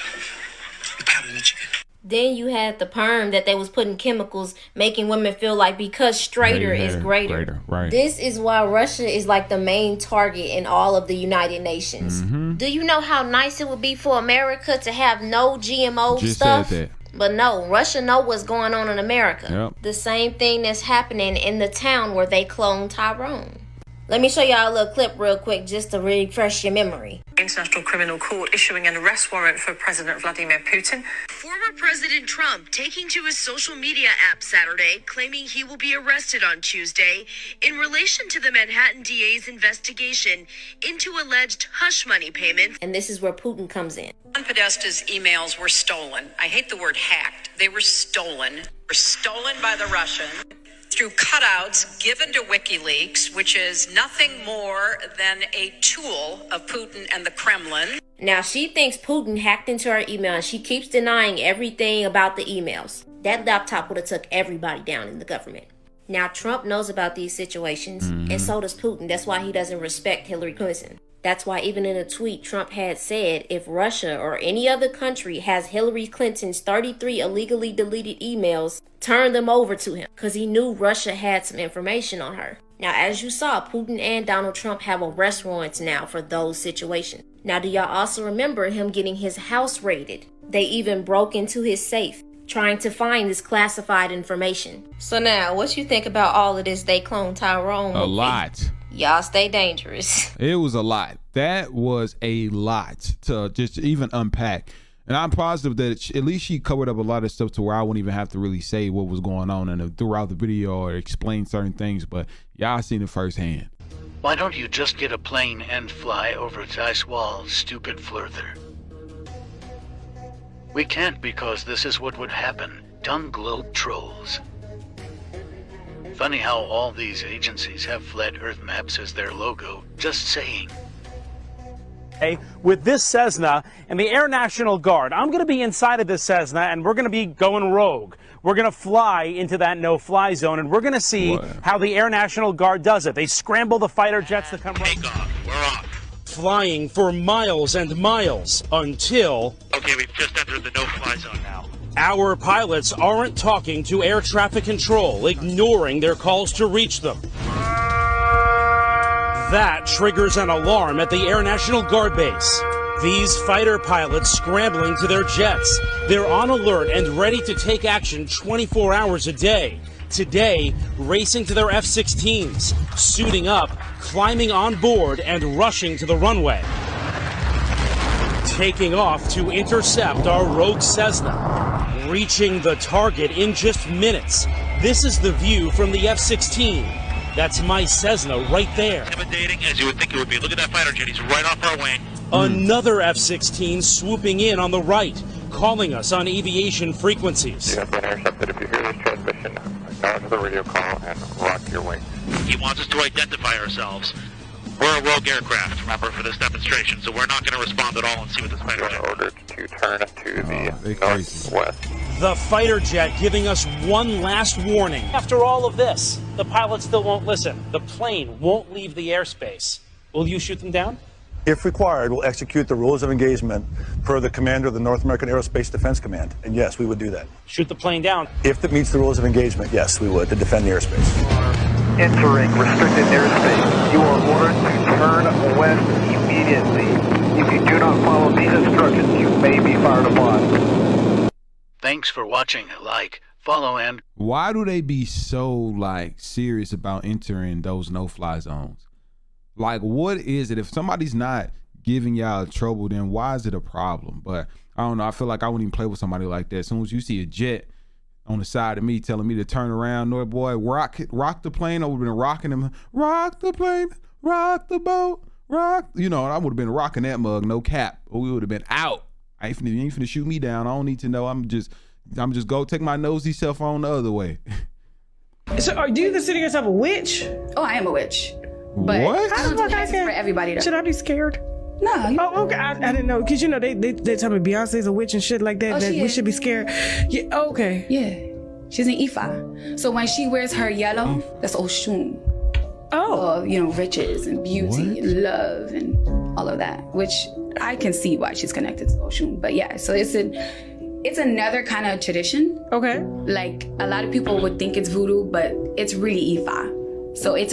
The powder in the chicken. Then you had the perm that they was putting chemicals, making women feel like because straighter is greater. Right. This is why Russia is like the main target in all of the United Nations. Do you know how nice it would be for America to have no GMO Just stuff? said that. But no, Russia know what's going on in America. Yep. The same thing that's happening in the town where they cloned Tyrone. Let me show y'all a little clip real quick just to refresh your memory. International Criminal Court issuing an arrest warrant for President Vladimir Putin. Former President Trump taking to his social media app Saturday, claiming he will be arrested on Tuesday in relation to the Manhattan DA's investigation into alleged hush money payments. And this is where Putin comes in. Podesta's emails were stolen. I hate the word hacked. They were stolen. Were stolen by the Russians through cutouts given to WikiLeaks, which is nothing more than a tool of Putin and the Kremlin. Now, she thinks Putin hacked into her email, and she keeps denying everything about the emails. That laptop would have took everybody down in the government. Now, Trump knows about these situations, and so does Putin. That's why he doesn't respect Hillary Clinton. That's why even in a tweet, Trump had said if Russia or any other country has Hillary Clinton's 33 illegally deleted emails, turn them over to him, because he knew Russia had some information on her. Now, as you saw, Putin and Donald Trump have arrest warrants now for those situations. Now, do y'all also remember him getting his house raided? They even broke into his safe, trying to find this classified information. So now, what you think about all of this They Cloned Tyrone? A lot. Y'all stay dangerous. It was a lot. That was a lot to just even unpack. And I'm positive that at least she covered up a lot of stuff to where I wouldn't even have to really say what was going on throughout the video or explain certain things. But y'all seen it firsthand. Why don't you just get a plane and fly over its ice wall, stupid flirter? We can't because this is what would happen. Dung globe trolls. Funny how all these agencies have flat Earth maps as their logo. Just saying. Hey, with this Cessna and the Air National Guard, I'm going to be inside of this Cessna and we're going to be going rogue. We're going to fly into that no-fly zone and we're going to see how the Air National Guard does it. They scramble the fighter jets to come Take off. We're off. flying for miles and miles until... Okay, we've just entered the no-fly zone now. Our pilots aren't talking to air traffic control, ignoring their calls to reach them. That triggers an alarm at the Air National Guard base. These fighter pilots scrambling to their jets. They're on alert and ready to take action 24 hours a day. Today, racing to their F-16s, suiting up, climbing on board, and rushing to the runway. Taking off to intercept our rogue Cessna, reaching the target in just minutes. This is the view from the F-16. That's my Cessna right there. Intimidating as you would think it would be. Look at that fighter jet. He's right off our wing. Another F-16 swooping in on the right, calling us on aviation frequencies. You have been intercepted. If you hear this transmission, acknowledge the radio call and rock your wings. He wants us to identify ourselves. We're a rogue aircraft, remember, for this demonstration, so we're not going to respond at all and see what this fighter jet. Ordered to turn to the northwest. The fighter jet giving us one last warning. After all of this, the pilots still won't listen. The plane won't leave the airspace. Will you shoot them down? If required, we'll execute the rules of engagement per the commander of the North American Aerospace Defense Command. And yes, we would do that. Shoot the plane down? If it meets the rules of engagement, yes, we would, to defend the airspace. Entering restricted airspace. You are ordered to turn west immediately. If you do not follow these instructions, you may be fired upon. Thanks for watching. Like, follow, and... Why do they be so, serious about entering those no-fly zones? What is it? If somebody's not giving y'all trouble, then why is it a problem? But I don't know. I feel like I wouldn't even play with somebody like that. As soon as you see a jet on the side of me telling me to turn around, no boy, rock the plane. I would have been rocking them. Rock the plane, rock the boat, rock. I would have been rocking that mug, no cap. Or we would have been out. You ain't finna shoot me down. I don't need to know. I'm just go take my nosy self on the other way. So, do you consider yourself a witch? Oh, I am a witch. But what? I don't do that for everybody though. Should I be scared? No. Oh, okay. I didn't know, because they tell me Beyonce's a witch and shit like that. Oh, that we should be scared. Yeah. Okay. Yeah. She's an Ifa. So when she wears her yellow, that's Oshun. Oh. Riches and beauty and love and all of that, which I can see why she's connected to Oshun. But yeah, so it's another kind of tradition. Okay. Like a lot of people would think it's voodoo, but it's really Ifa. So it's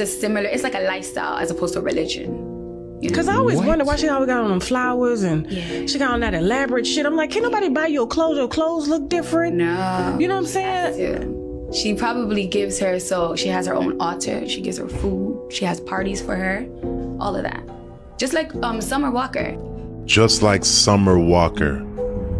like a lifestyle as opposed to a religion. Because I always wonder why she always got on them flowers and she got on that elaborate shit. I'm like, can't nobody buy your clothes? Your clothes look different. No. You know what I'm saying? She probably gives her, so she has her own altar. She gives her food. She has parties for her. All of that. Just like Summer Walker. Just like Summer Walker.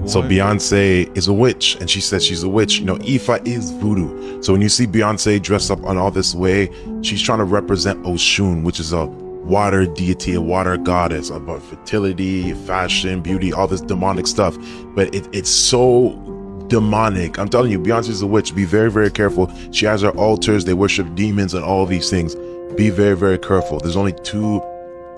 So Beyonce is a witch, and she says she's a witch. You know, Ifa is voodoo. So when you see Beyonce dressed up on all this way, she's trying to represent Oshun, which is a water deity, a water goddess, about fertility, fashion, beauty, all this demonic stuff. But it's so demonic. I'm telling you, Beyonce's a witch. Be very, very careful. She has her altars. They worship demons and all these things. Be very, very careful. There's only two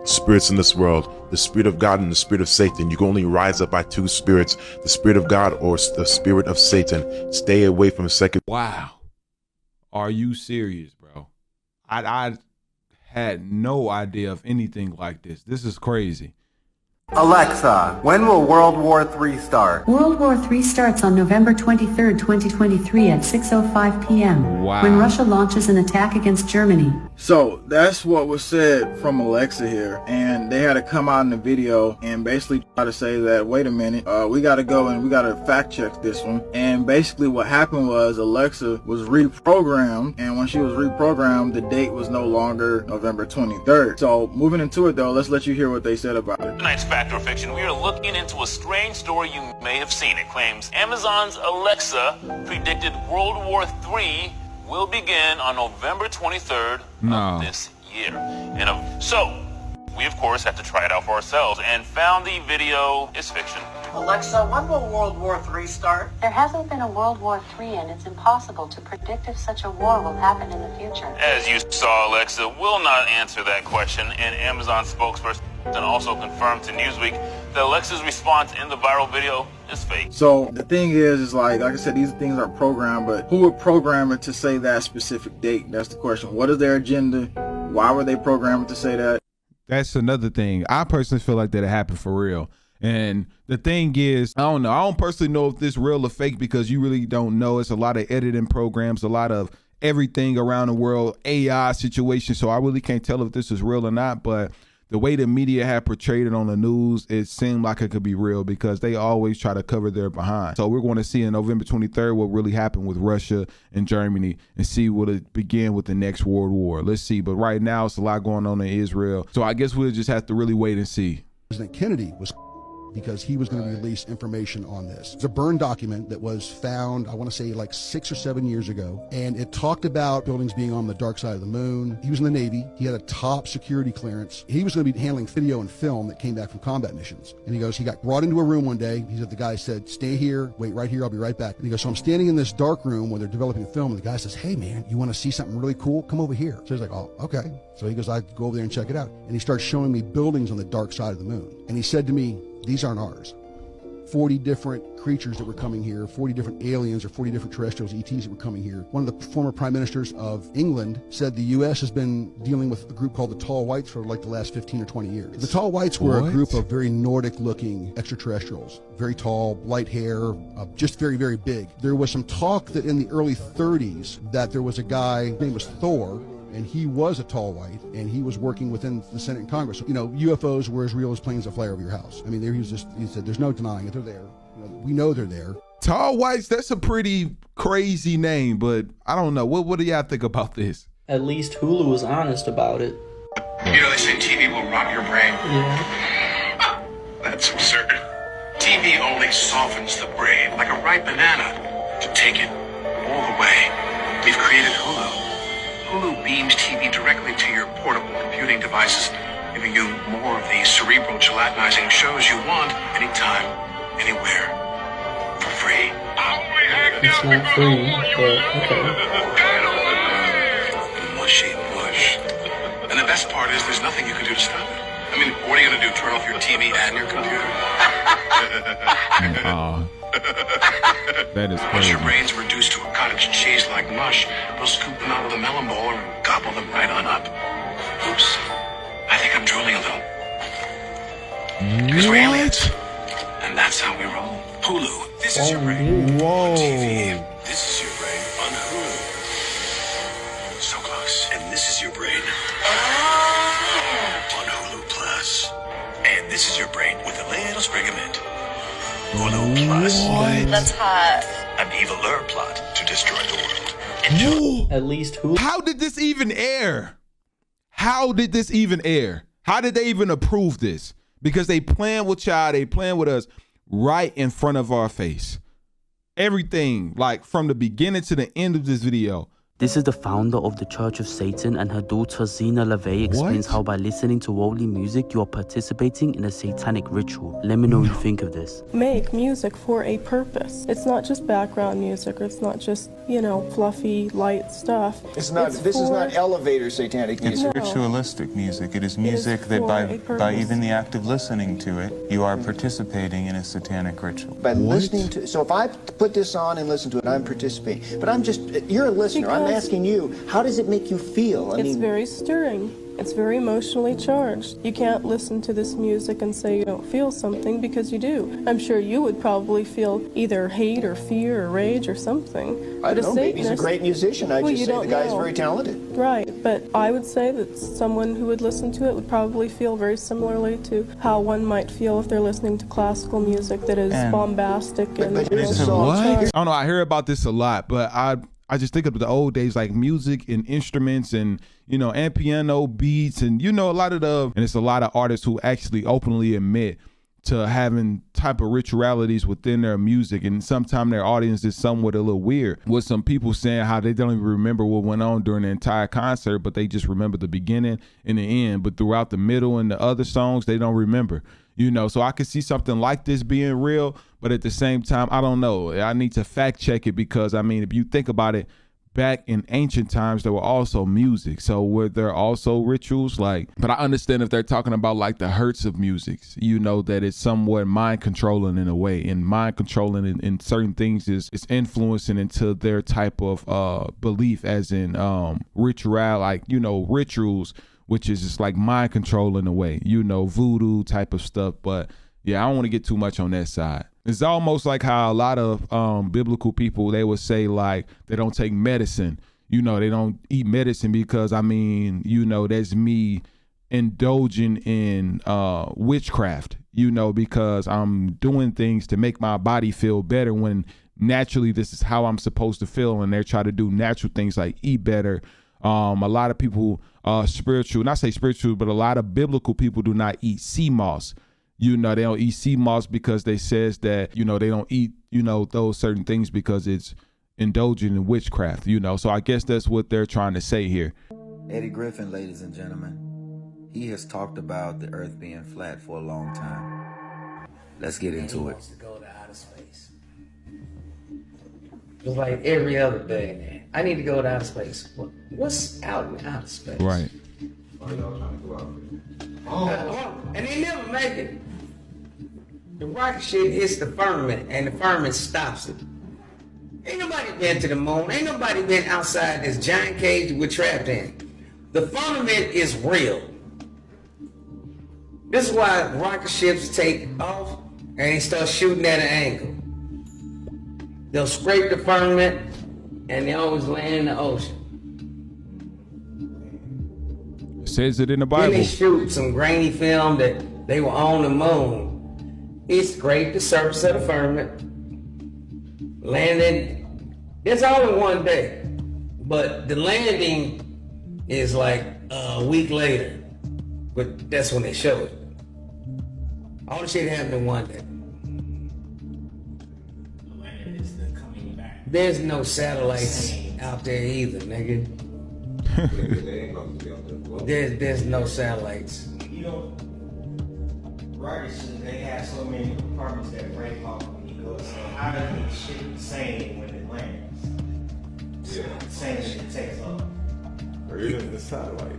spirits in this world, the spirit of God and the spirit of Satan. You can only rise up by two spirits, the spirit of God or the spirit of Satan. Stay away from second. Wow. Are you serious, bro? I had no idea of anything like this. This is crazy. Alexa, when will World War III start? World War III starts on November 23rd, 2023 at 6:05 p.m. Wow. When Russia launches an attack against Germany. So that's what was said from Alexa here, and they had to come out in the video and basically try to say that, wait a minute, we got to go and we got to fact check this one. And basically what happened was Alexa was reprogrammed, and when she was reprogrammed, the date was no longer November 23rd. So moving into it though, let's let you hear what they said about it. Tonight's Fact or Fiction, we are looking into a strange story you may have seen. It claims Amazon's Alexa predicted World War III will begin on November 23rd of this year. So, we of course have to try it out for ourselves and found the video is fiction. Alexa, when will World War III start? There hasn't been a World War III, and it's impossible to predict if such a war will happen in the future. As you saw, Alexa will not answer that question, and Amazon spokesperson also confirmed to Newsweek that Alexa's response in the viral video is fake. So the thing is like I said, these things are programmed, but who would program it to say that specific date? That's the question. What is their agenda? Why were they programmed to say that? That's another thing. I personally feel like that it happened for real. And the thing is, I don't know. I don't personally know if this real or fake because you really don't know. It's a lot of editing programs, a lot of everything around the world, AI situation. So I really can't tell if this is real or not. But the way the media had portrayed it on the news, it seemed like it could be real because they always try to cover their behind. So we're going to see on November 23rd what really happened with Russia and Germany and see what it began with the next world war. Let's see. But right now, it's a lot going on in Israel. So I guess we'll just have to really wait and see. President Kennedy was because he was going to release information on this. It's a burned document that was found, I want to say like 6 or 7 years ago, and it talked about buildings being on the dark side of the moon. He was in the Navy. He had a top security clearance. He was going to be handling video and film that came back from combat missions. And he goes, he got brought into a room one day. He said, the guy said, stay here, wait right here, I'll be right back. And he goes, so I'm standing in this dark room where they're developing the film, and the guy says, hey man, you want to see something really cool? Come over here. So he's like, oh, okay. So he goes, I go over there and check it out. And he starts showing me buildings on the dark side of the moon. And he said to me, these aren't ours. 40 different creatures that were coming here, 40 different aliens or 40 different terrestrials, ETs that were coming here. One of the former prime ministers of England said the U.S. has been dealing with a group called the Tall Whites for like the last 15 or 20 years. The Tall Whites were a group of very Nordic-looking extraterrestrials, very tall, light hair, just very, very big. There was some talk that in the early 30s that there was a guy, his name was Thor, and he was a tall white, and he was working within the Senate and Congress. You know, UFOs were as real as planes that fly over your house. I mean, he said, there's no denying it, they're there. You know, we know they're there. Tall Whites, that's a pretty crazy name, but I don't know. What do y'all think about this? At least Hulu was honest about it. You know, they say TV will rot your brain. Yeah. That's absurd. TV only softens the brain like a ripe banana to take it all the way. We've created Hulu. Hulu beams TV directly to your portable computing devices, giving you more of the cerebral gelatinizing shows you want anytime, anywhere, for free. It's not free, but okay. Mushy mush. And the best part is there's nothing you can do to stop it. I mean, what are you going to do, turn off your TV and your computer? That is crazy. Once your brain's reduced to a cottage cheese like mush, they'll scoop them out of the melon bowl and gobble them right on up. Oops. I think I'm drooling a little. Because we're aliens. And that's how we roll. Hulu, this is your brain. Whoa. TV, this is your brain. On Hulu. So close. And this is your brain. On Hulu Plus. And this is your brain with a little sprig of mint. Hulu Plus. What? That's hot. An eviler plot to destroy the world. At least who? How did this even air? How did this even air? How did they even approve this? Because they playing with y'all, they playing with us right in front of our face. Everything, like from the beginning to the end of this video. This is the founder of the Church of Satan, and her daughter Zena LaVey explains how by listening to worldly music, you are participating in a satanic ritual. Let me know what you think of this. Make music for a purpose. It's not just background music, or it's not just, you know, fluffy, light stuff. It's not. This is not elevator satanic music. It's ritualistic music. It is music that by even the act of listening to it, you are participating in a satanic ritual. By listening to, so if I put this on and listen to it, I'm participating. But I'm just, you're a listener. I'm asking you, how does it make you feel? I mean, very stirring. It's very emotionally charged. You can't listen to this music and say you don't feel something, because you do. I'm sure you would probably feel either hate or fear or rage or something. I don't know, maybe he's a great musician. I just say the guy's very talented. Right, but I would say that someone who would listen to it would probably feel very similarly to how one might feel if they're listening to classical music that is bombastic and What? I don't know, I hear about this a lot, but I just think of the old days, like music and instruments and, you know, and piano beats and, you know, and it's a lot of artists who actually openly admit to having type of ritualities within their music. And sometimes their audience is somewhat a little weird, with some people saying how they don't even remember what went on during the entire concert, but they just remember the beginning and the end. But throughout the middle and the other songs, they don't remember. You know, so I could see something like this being real, but at the same time, I don't know. I need to fact check it, because I mean, if you think about it, back in ancient times, there were also music. So were there also rituals? But I understand if they're talking about like the hertz of music, you know, that it's somewhat mind controlling in a way, and mind controlling in certain things is influencing into their type of belief, as in ritual, like, you know, rituals, which is just like mind control in a way, you know, voodoo type of stuff. But yeah, I don't want to get too much on that side. It's almost like how a lot of biblical people, they would say like they don't take medicine, you know, they don't eat medicine because, I mean, you know, that's me indulging in witchcraft, you know, because I'm doing things to make my body feel better, when naturally this is how I'm supposed to feel. And they're trying to do natural things like eat better. A lot of people, spiritual, not say spiritual, but a lot of biblical people do not eat sea moss. You know, they don't eat sea moss because they says that, you know, they don't eat, you know, those certain things because it's indulging in witchcraft, you know. So I guess that's what they're trying to say here. Eddie Griffin, ladies and gentlemen, he has talked about the earth being flat for a long time. Let's get into it. He wants to go to outer space. Just like every other billionaire. I need to go to outer space. What's out in outer space? Right. And they never make it. The rocket ship hits the firmament, and the firmament stops it. Ain't nobody been to the moon. Ain't nobody been outside this giant cage we're trapped in. The firmament is real. This is why rocket ships take off and they start shooting at an angle. They'll scrape the firmament and they always land in the ocean. It says it in the Bible. Then they shoot some grainy film that they were on the moon. It scraped the surface of the firmament, landed. It's all in one day, but the landing is like a week later. But that's when they show it. All the shit happened in one day. There's no satellites out there either, nigga. There's no satellites. You know, rockets, they have so many compartments that break off when you go. So how does it ship the same when it lands? Yeah. The same as it takes off. Or even the satellite.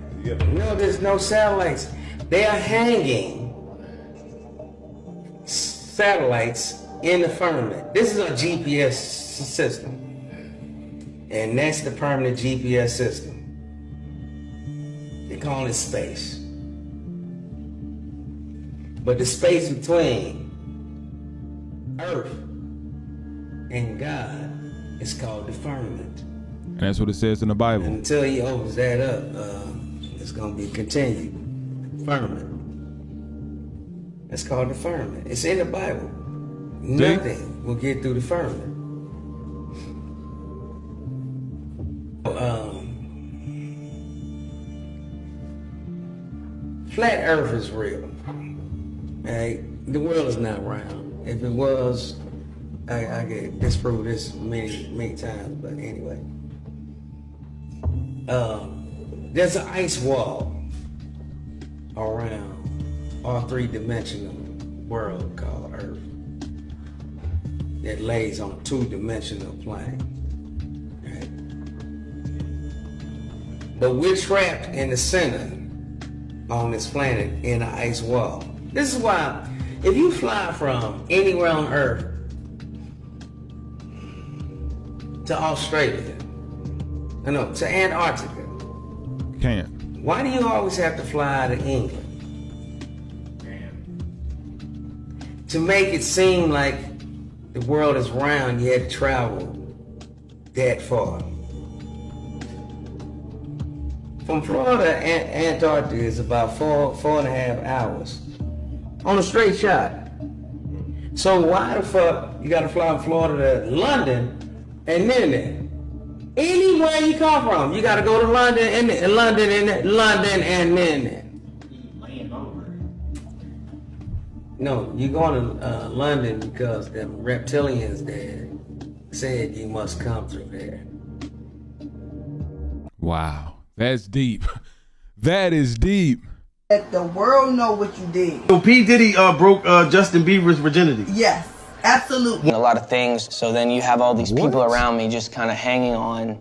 No, there's no satellites. They are hanging satellites in the firmament. This is a GPS system. And that's the permanent GPS system. They call it space. But the space between earth and God is called the firmament. And that's what it says in the Bible. And until he opens that up, it's going to be continued. Firmament. That's called the firmament. It's in the Bible. Nothing will get through the firmament. Flat Earth is real. Right? The world is not round. If it was, I could disprove this many times. But anyway, there's an ice wall around our three-dimensional world called Earth that lays on a two-dimensional plane. Right? But we're trapped in the center on this planet in an ice wall. This is why if you fly from anywhere on Earth to Australia, to Antarctica, can't. Why do you always have to fly to England? To make it seem like the world is round, you had to travel that far. From Florida to Antarctica is about four and a half hours on a straight shot. So why the fuck you gotta fly from Florida to London and then there? Anywhere you come from, you gotta go to London and then there. No, you're going to London because the reptilians there said you must come through there. Wow. That's deep. That is deep. Let the world know what you did. So P. Diddy broke Justin Bieber's virginity. Yes, absolutely. A lot of things. So then you have all these people around me just kind of hanging on,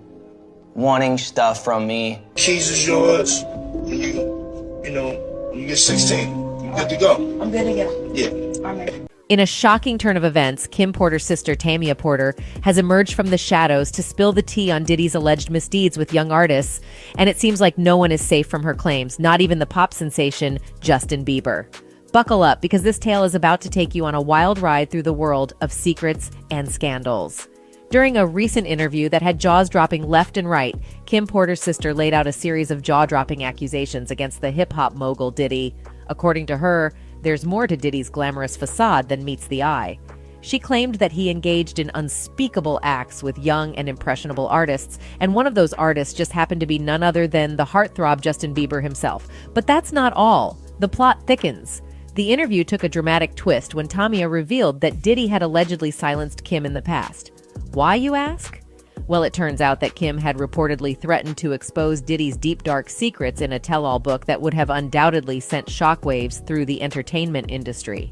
wanting stuff from me. Keys is yours. When you get 16, you're good to go. I'm good to go. Yeah. All right. In a shocking turn of events, Kim Porter's sister, Tamia Porter, has emerged from the shadows to spill the tea on Diddy's alleged misdeeds with young artists, and it seems like no one is safe from her claims, not even the pop sensation, Justin Bieber. Buckle up, because this tale is about to take you on a wild ride through the world of secrets and scandals. During a recent interview that had jaws dropping left and right, Kim Porter's sister laid out a series of jaw-dropping accusations against the hip-hop mogul Diddy. According to her, there's more to Diddy's glamorous facade than meets the eye. She claimed that he engaged in unspeakable acts with young and impressionable artists, and one of those artists just happened to be none other than the heartthrob Justin Bieber himself. But that's not all. The plot thickens. The interview took a dramatic twist when Tamia revealed that Diddy had allegedly silenced Kim in the past. Why, you ask? Well, it turns out that Kim had reportedly threatened to expose Diddy's deep, dark secrets in a tell-all book that would have undoubtedly sent shockwaves through the entertainment industry.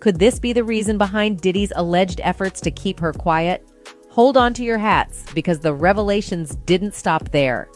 Could this be the reason behind Diddy's alleged efforts to keep her quiet? Hold on to your hats, because the revelations didn't stop there.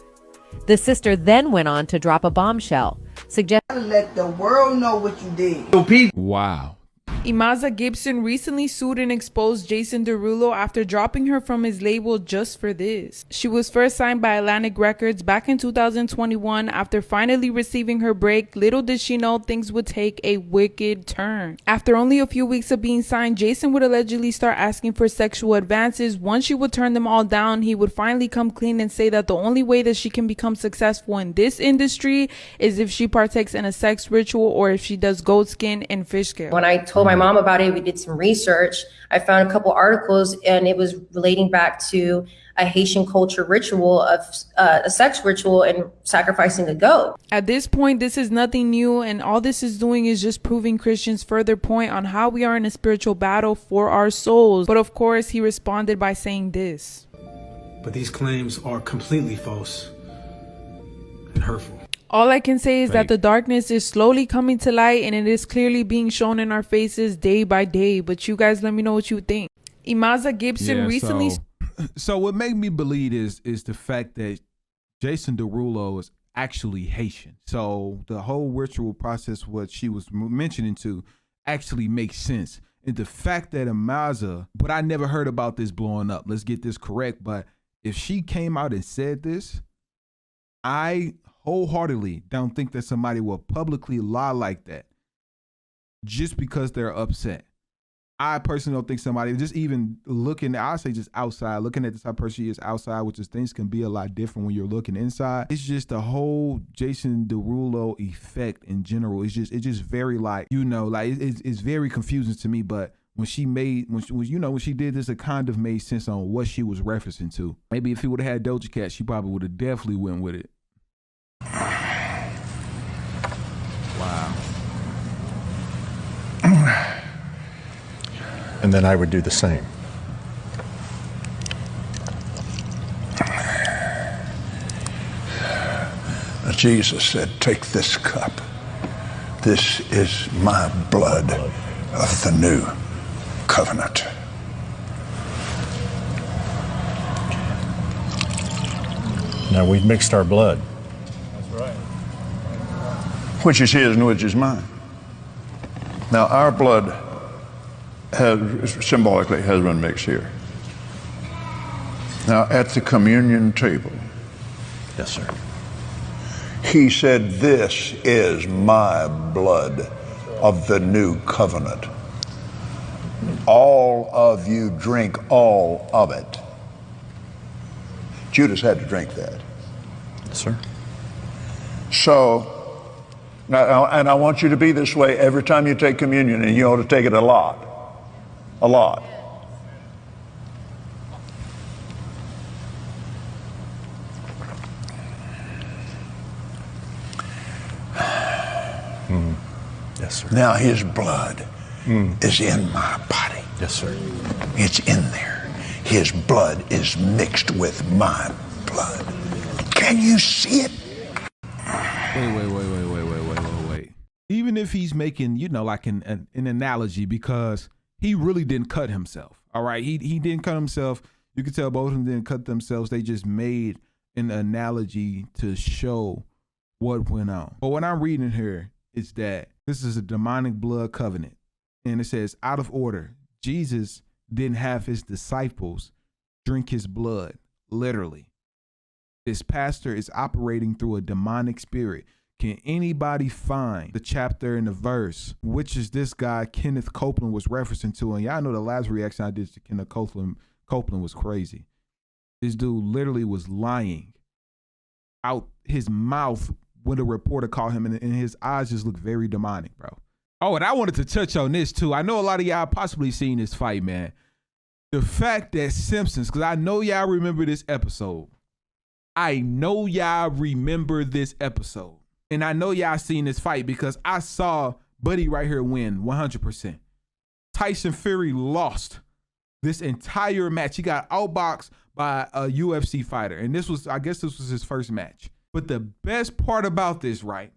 The sister then went on to drop a bombshell, suggesting let the world know what you did. Wow. Imaza Gibson recently sued and exposed Jason Derulo after dropping her from his label just for this. She was first signed by Atlantic Records back in 2021 after finally receiving her break. Little did she know things would take a wicked turn. After only a few weeks of being signed, Jason would allegedly start asking for sexual advances. Once she would turn them all down, he would finally come clean and say that the only way that she can become successful in this industry is if she partakes in a sex ritual or if she does goat skin and fish scale. When I told my mom about it, we did some research. I found a couple articles, and it was relating back to a Haitian culture ritual of a sex ritual and sacrificing a goat. At this point, this is nothing new, and all this is doing is just proving Christians' further point on how we are in a spiritual battle for our souls. But of course, he responded by saying this. But these claims are completely false and hurtful. All I can say is that the darkness is slowly coming to light, and it is clearly being shown in our faces day by day. But you guys let me know what you think. Imaza Gibson recently... So what made me believe is the fact that Jason Derulo is actually Haitian. So the whole ritual process, what she was mentioning to, actually makes sense. And the fact that Imaza, but I never heard about this blowing up. Let's get this correct. But if she came out and said this, I wholeheartedly don't think that somebody will publicly lie like that just because they're upset. I personally don't think somebody just even looking, I say just outside, looking at the type of person she is outside, which is things can be a lot different when you're looking inside. It's just the whole Jason Derulo effect in general. It's just very like, you know, like it's very confusing to me. But when she did this, it kind of made sense on what she was referencing to. Maybe if he would have had Doja Cat, she probably would have definitely went with it. Wow. And then I would do the same. Jesus said, take this cup. This is my blood of the new covenant. Now we've mixed our blood. That's right. Which is his and which is mine. Now our blood symbolically has been mixed here. Now at the communion table. Yes, sir. He said, this is my blood of the new covenant. All of you drink all of it. Judas had to drink that. Yes, sir. So, now, and I want you to be this way every time you take communion, and you ought to take it a lot. A lot. Yes, sir. Now his blood is in my body. Yes, sir. It's in there. His blood is mixed with my blood. Can you see it? Wait. Even if he's making, you know, like an analogy, because he really didn't cut himself. All right. He didn't cut himself. You can tell both of them didn't cut themselves. They just made an analogy to show what went on. But what I'm reading here is that this is a demonic blood covenant. And it says, out of order, Jesus didn't have his disciples drink his blood, literally. This pastor is operating through a demonic spirit. Can anybody find the chapter and the verse, which is this guy Kenneth Copeland was referencing to? And y'all know the last reaction I did to Kenneth Copeland was crazy. This dude literally was lying out his mouth when a reporter called him, and his eyes just look very demonic, bro. Oh, and I wanted to touch on this too. I know a lot of y'all possibly seen this fight, man. The fact that Simpsons, because I know y'all remember this episode. I know y'all remember this episode. And I know y'all seen this fight because I saw Buddy right here win 100%. Tyson Fury lost this entire match. He got outboxed by a UFC fighter. And this was, I guess this was his first match. But the best part about this, right,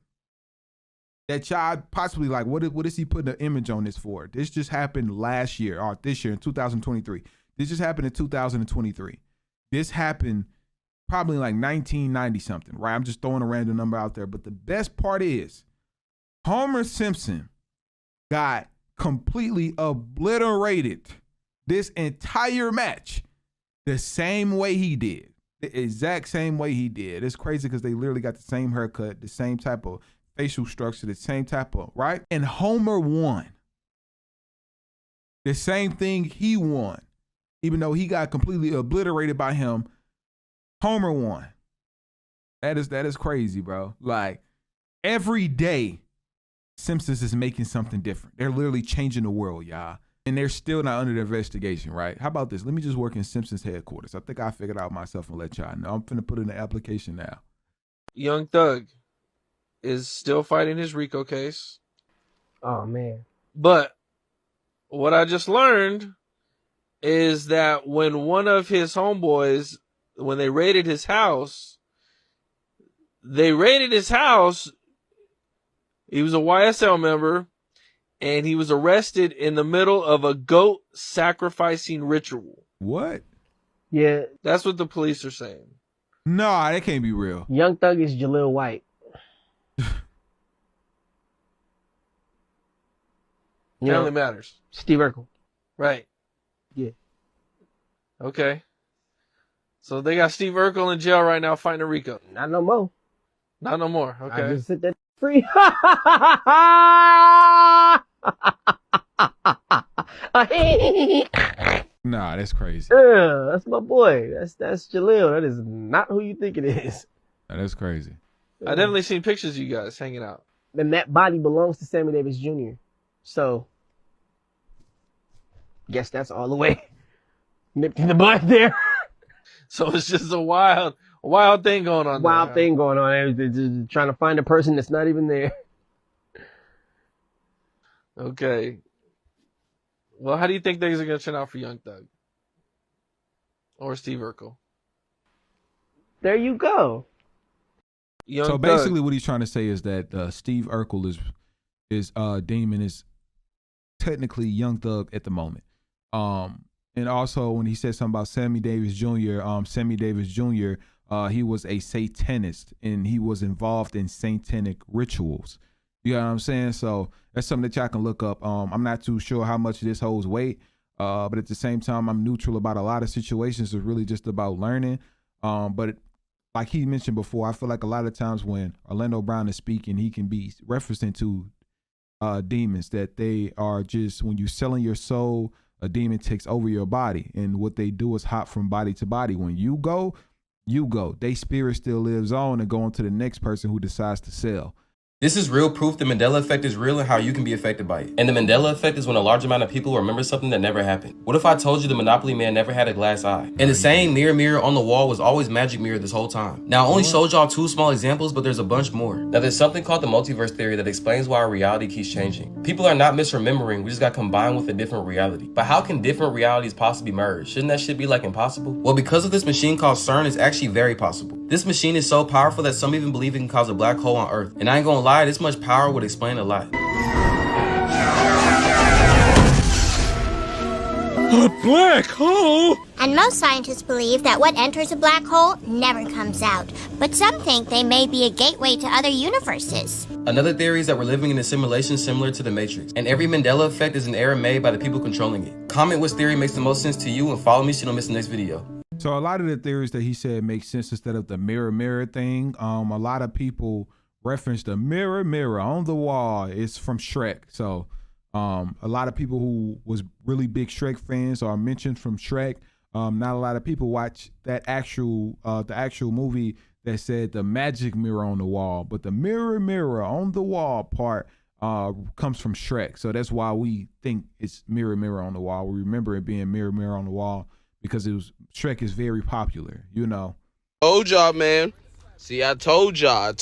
that y'all possibly like, what is he putting an image on this for? This just happened last year, or this year in 2023. This just happened in 2023. This happened probably like 1990 something, right? I'm just throwing a random number out there. But the best part is Homer Simpson got completely obliterated this entire match the same way he did. The exact same way he did. It's crazy because they literally got the same haircut, the same type of facial structure, the same type of, right? And Homer won. The same thing he won. Even though he got completely obliterated by him, Homer won. That is crazy, bro. Like, every day, Simpsons is making something different. They're literally changing the world, y'all. And they're still not under investigation, right? How about this? Let me just work in Simpsons headquarters. I think I figured out myself and let y'all know. I'm finna put in the application now. Young Thug is still fighting his RICO case. Oh, man. But what I just learned is that when one of his homeboys, when they raided his house, he was a YSL member, and he was arrested in the middle of a goat sacrificing ritual. What? Yeah. That's what the police are saying. No, that can't be real. Young Thug is Jaleel White. Family Matters. Steve Urkel. Right. Yeah. Okay. So they got Steve Urkel in jail right now fighting a RICO. Not no more. Not no more. Okay. I just sit there free. Nah, that's crazy. Yeah, that's my boy. That's Jaleel. That is not who you think it is. Nah, that's crazy. I definitely seen pictures of you guys hanging out. And that body belongs to Sammy Davis Jr. So, guess that's all the way nipped in the bud there. So it's just a wild thing going on. Wild thing going on. They're just trying to find a person that's not even there. Okay. Well, how do you think things are going to turn out for Young Thug? Or Steve Urkel? There you go. Young So Thug. basically what he's trying to say is that Steve Urkel is Demon is technically Young Thug at the moment. And also when he said something about Sammy Davis Jr., Sammy Davis Jr., he was a satanist and he was involved in satanic rituals. You know what I'm saying? So that's something that y'all can look up. I'm not too sure how much this holds weight, but at the same time, I'm neutral about a lot of situations. It's really just about learning. But like he mentioned before, I feel like a lot of times when Orlando Brown is speaking, he can be referencing to demons, that they are just, when you're selling your soul, a demon takes over your body. And what they do is hop from body to body. When you go. Their spirit still lives on and go on to the next person who decides to sell. This is real proof the Mandela effect is real and how you can be affected by it. And the Mandela effect is when a large amount of people remember something that never happened. What if I told you the Monopoly man never had a glass eye? And the same mirror on the wall was always Magic Mirror this whole time. Now I only showed y'all 2 small examples, but there's a bunch more. Now there's something called the multiverse theory that explains why our reality keeps changing. People are not misremembering, we just got combined with a different reality. But how can different realities possibly merge? Shouldn't that shit be like impossible? Well, because of this machine called CERN, it's actually very possible. This machine is so powerful that some even believe it can cause a black hole on Earth. And I ain't gonna lie, this much power would explain a lot. A black hole? And most scientists believe that what enters a black hole never comes out. But some think they may be a gateway to other universes. Another theory is that we're living in a simulation similar to the Matrix, and every Mandela effect is an error made by the people controlling it. Comment which theory makes the most sense to you and follow me so you don't miss the next video. So a lot of the theories that he said make sense instead of the mirror thing. A lot of people reference the mirror on the wall. It's from Shrek. So a lot of people who was really big Shrek fans are mentioned from Shrek. Not a lot of people watch that the actual movie that said the magic mirror on the wall, but the mirror on the wall part comes from Shrek. So that's why we think it's mirror on the wall. We remember it being mirror on the wall because Shrek is very popular, you know. Told y'all, man. See, I told y'all.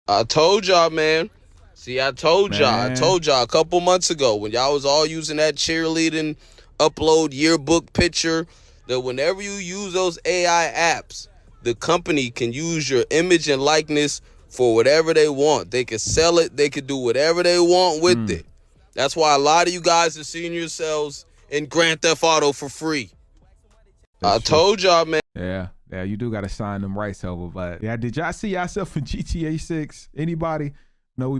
I told y'all, man. See, I told y'all. I told y'all a couple months ago when y'all was all using that cheerleading upload yearbook picture, that whenever you use those AI apps, the company can use your image and likeness for whatever they want. They can sell it. They can do whatever they want with it. That's why a lot of you guys are seeing yourselves in Grand Theft Auto for free. I told y'all, man. Yeah, you do got to sign them rights over. But yeah, did y'all see yourself in GTA 6? Anybody? No, I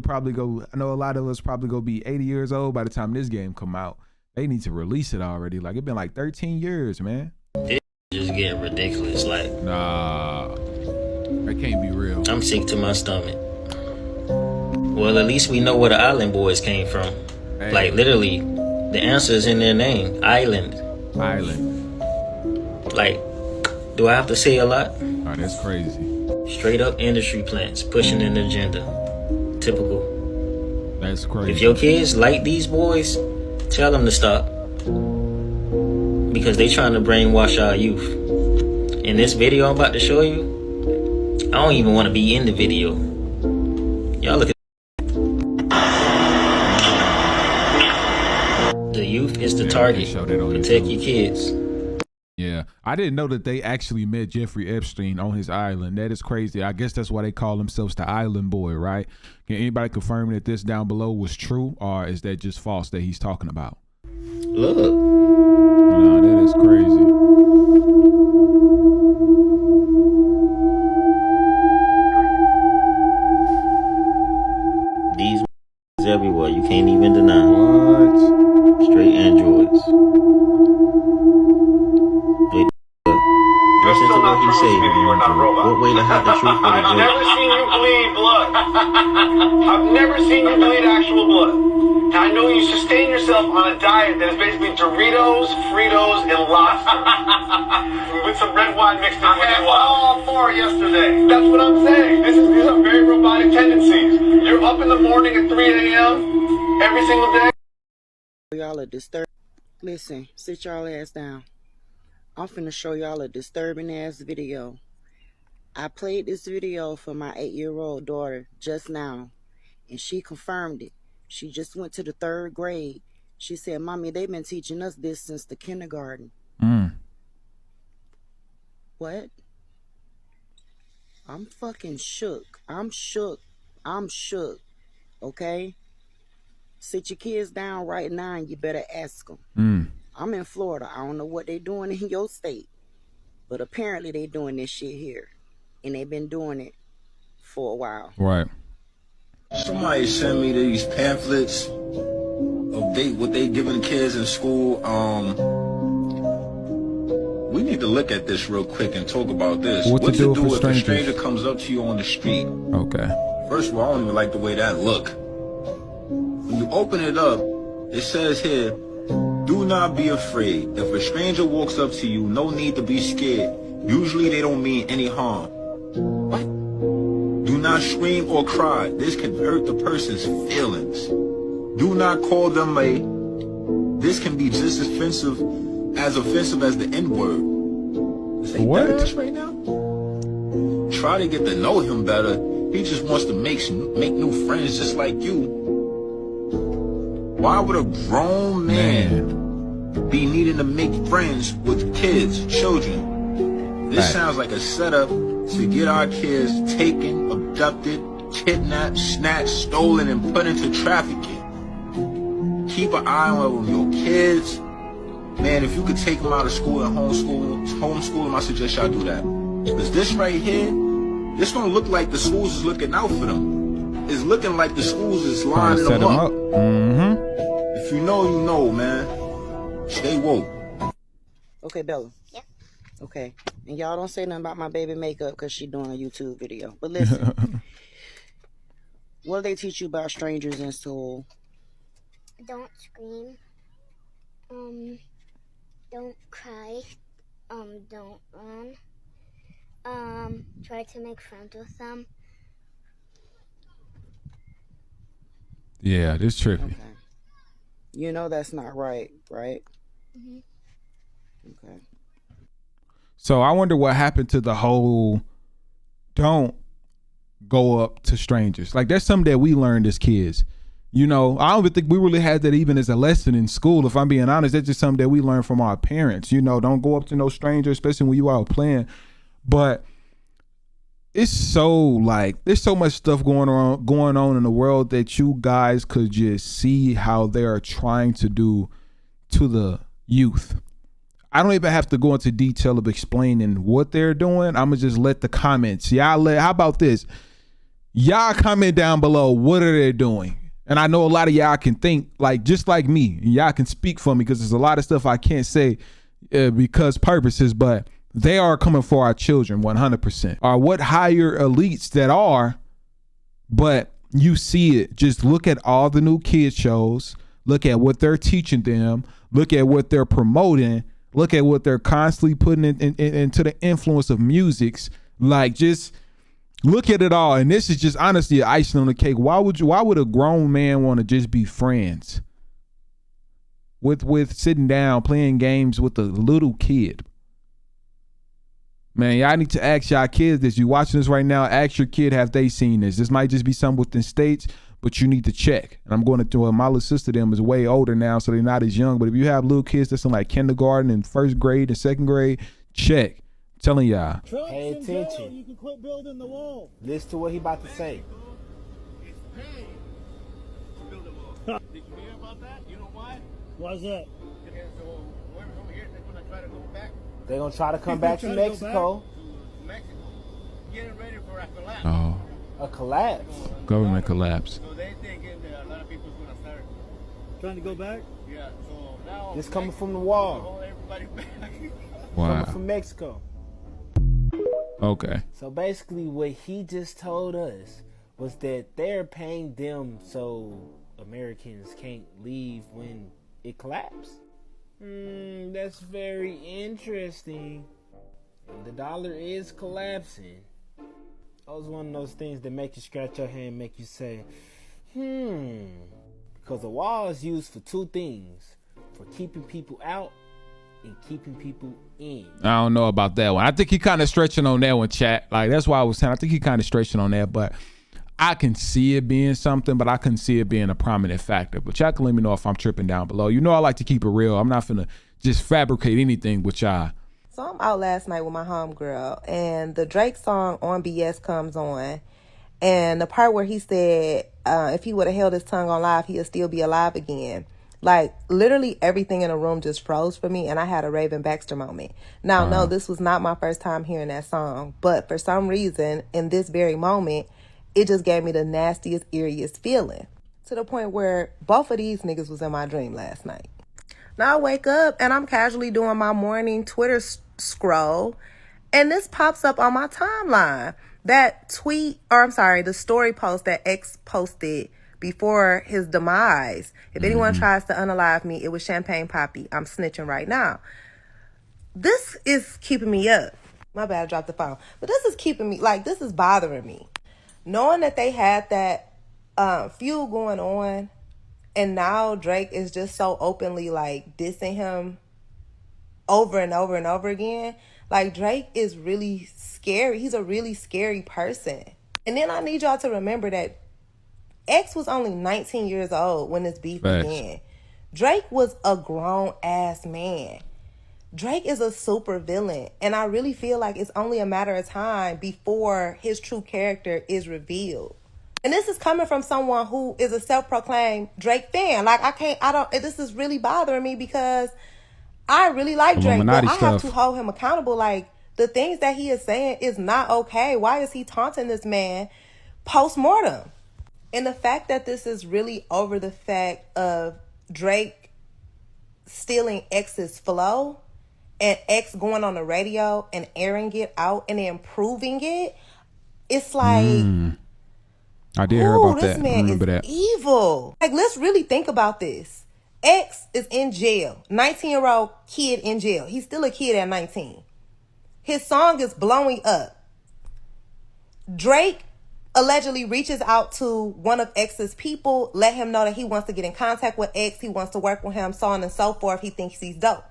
know a lot of us probably go be 80 years old by the time this game come out. They need to release it already. Like, it's been like 13 years, man. This just getting ridiculous. Like, nah, that can't be real. I'm sick to my stomach. Well, at least we know where the Island Boys came from. Hey. Like, literally, the answer is in their name. Island. Like, do I have to say a lot? Oh, that's crazy. Straight up industry plants pushing an agenda. Typical. That's crazy. If your kids like these boys, tell them to stop. Because they trying to brainwash our youth. In this video I'm about to show you, I don't even want to be in the video. Y'all look at the youth is the target. Protect your kids. Yeah, I didn't know that they actually met Jeffrey Epstein on his island. That is crazy. I guess that's why they call themselves the Island Boy, right? Can anybody confirm that this down below was true, or is that just false that he's talking about? Look. Nah, that is crazy. These everywhere. You can't even deny. What? Straight androids. Wait, listen to what he said. What way to hide the truth with a I've joke? never seen you bleed blood. I've never seen you bleed actual blood. And I know you sustain yourself on a diet that is basically Doritos, Fritos, and lobster. With some red wine mixed in. I had all 4 yesterday. That's what I'm saying. These are very robotic tendencies. You're up in the morning at 3 a.m. every single day. Y'all are disturbed. Listen, sit y'all ass down. I'm finna show y'all a disturbing ass video. I played this video for my 8-year-old daughter just now, and she confirmed it. She just went to the 3rd grade. She said, Mommy, they've been teaching us this since the kindergarten. What? I'm fucking shook. I'm shook. Okay? Sit your kids down right now and you better ask them. I'm in Florida. I don't know what they doing in your state, but apparently they doing this shit here, and they've been doing it for a while. Right. Somebody sent me these pamphlets of what they giving kids in school. We need to look at this real quick and talk about this. What to do if a stranger comes up to you on the street? Okay. First of all, I don't even like the way that look. When you open it up, it says here, do not be afraid. If a stranger walks up to you, no need to be scared. Usually they don't mean any harm. What? Do not scream or cry. This can hurt the person's feelings. Do not call them this can be just as offensive as the N-word. What? This right now? Try to get to know him better. He just wants to make new friends just like you. Why would a grown man be needing to make friends with kids, children? This sounds like a setup to get our kids taken, abducted, kidnapped, snatched, stolen, and put into trafficking. Keep an eye on your kids. Man, if you could take them out of school and homeschool them, I suggest y'all do that. Because this right here, this don't look like the schools is looking out for them. It's looking like the schools is lining them up. If you know, you know, man. Stay woke. Okay, Bella. Yep. Okay. And y'all don't say nothing about my baby makeup because she doing a YouTube video. But listen. What do they teach you about strangers in school? Don't scream. Don't cry. Don't run. Try to make friends with them. Yeah, this trippy. Okay. You know that's not right, right? Okay. So I wonder what happened to the whole don't go up to strangers. Like that's something that we learned as kids. You know, I don't even think we really had that even as a lesson in school. If I'm being honest, that's just something that we learned from our parents. You know, don't go up to no stranger, especially when you out playing. But it's so like there's so much stuff going on in the world that you guys could just see how they are trying to do to the youth. I don't even have to go into detail of explaining what they're doing. I'm gonna just let the comments. How about this? Y'all comment down below. What are they doing? And I know a lot of y'all can think like just like me. Y'all can speak for me because there's a lot of stuff I can't say because purposes, but they are coming for our children 100%. Or what higher elites that are, but you see it. Just look at all the new kid shows. Look at what they're teaching them. Look at what they're promoting. Look at what they're constantly putting into the influence of musics. Like just look at it all. And this is just honestly icing on the cake. Why would a grown man want to just be friends with sitting down playing games with a little kid? Man, y'all need to ask y'all kids this. You watching this right now, ask your kid, have they seen this? This might just be something within states, but you need to check. And I'm going to do it. My little sister, them is way older now, so they're not as young. But if you have little kids that's in like kindergarten and first grade and second grade, check. I'm telling y'all. Pay attention. You can quit building the wall. Listen to what he about to say. Did you hear about that? You know why? Why is that? So whoever's over here, they're gonna try to go back. They're gonna try to come back to Mexico. To Mexico. Getting ready for a collapse. Oh. A collapse. Government collapse. So they thinking that a lot of people's gonna start trying to go back. Yeah. So now This coming from the wall. Hold everybody back. Wow. Coming from Mexico. Okay. So basically what he just told us was that they're paying them so Americans can't leave when it collapsed. That's very interesting. And the dollar is collapsing. That was one of those things that make you scratch your head and make you say, because the wall is used for two things: for keeping people out and keeping people in. I don't know about that one. I think he kind of stretching on that one, chat. Like, that's why I was saying I think he kind of stretching on that, but I can see it being something, but I couldn't see it being a prominent factor. But y'all can let me know if I'm tripping down below. You know I like to keep it real. I'm not finna just fabricate anything with y'all. So I'm out last night with my homegirl, and the Drake song On BS comes on, and the part where he said if he would have held his tongue on live, he'll still be alive again. Like, literally everything in the room just froze for me, and I had a Raven Baxter moment. Now, no, this was not my first time hearing that song, but for some reason, in this very moment, it just gave me the nastiest, eeriest feeling, to the point where both of these niggas was in my dream last night. Now I wake up and I'm casually doing my morning Twitter scroll, and this pops up on my timeline. That the story post that X posted before his demise. If anyone tries to unalive me, it was Champagne Poppy. I'm snitching right now. This is keeping me up. My bad, I dropped the phone. But this is keeping me, like, this is bothering me. Knowing that they had that feud going on, and now Drake is just so openly, like, dissing him over and over and over again. Like, Drake is really scary. He's a really scary person. And then I need y'all to remember that X was only 19 years old when this beef began. Drake was a grown-ass man. Drake is a super villain, and I really feel like it's only a matter of time before his true character is revealed. And this is coming from someone who is a self-proclaimed Drake fan. Like, this is really bothering me because I really like Drake, but I have to hold him accountable. Like, the things that he is saying is not okay. Why is he taunting this man post-mortem? And the fact that this is really over the fact of Drake stealing X's flow and X going on the radio and airing it out and then proving it, it's like, I did hear about this that. man I remember is that. evil. Like, let's really think about this. X is in jail. 19-year-old kid in jail. He's still a kid at 19. His song is blowing up. Drake allegedly reaches out to one of X's people, let him know that he wants to get in contact with X. He wants to work with him, so on and so forth. He thinks he's dope.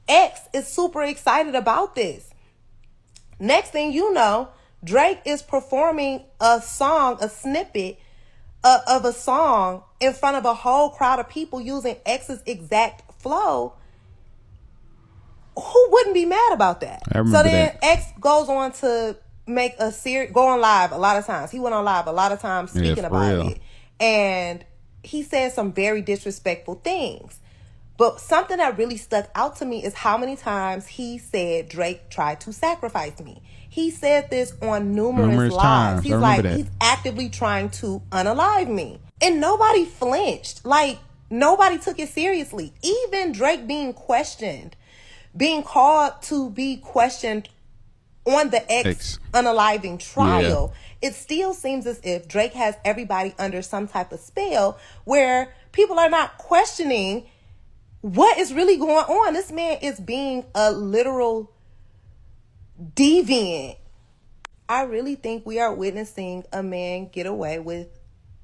X is super excited about this. Next thing you know, Drake is performing a song, a snippet of a song in front of a whole crowd of people using X's exact flow. Who wouldn't be mad about that? I remember so then that. X goes on to make a series, go on live a lot of times. He went on live a lot of times speaking about it. And he said some very disrespectful things. But something that really stuck out to me is how many times he said Drake tried to sacrifice me. He said this on numerous lives. He's like, he's actively trying to unalive me. And nobody flinched. Like, nobody took it seriously. Even Drake being questioned, being called to be questioned on the X unaliving trial, it still seems as if Drake has everybody under some type of spell where people are not questioning what is really going on. This man is being a literal deviant. I really think we are witnessing a man get away with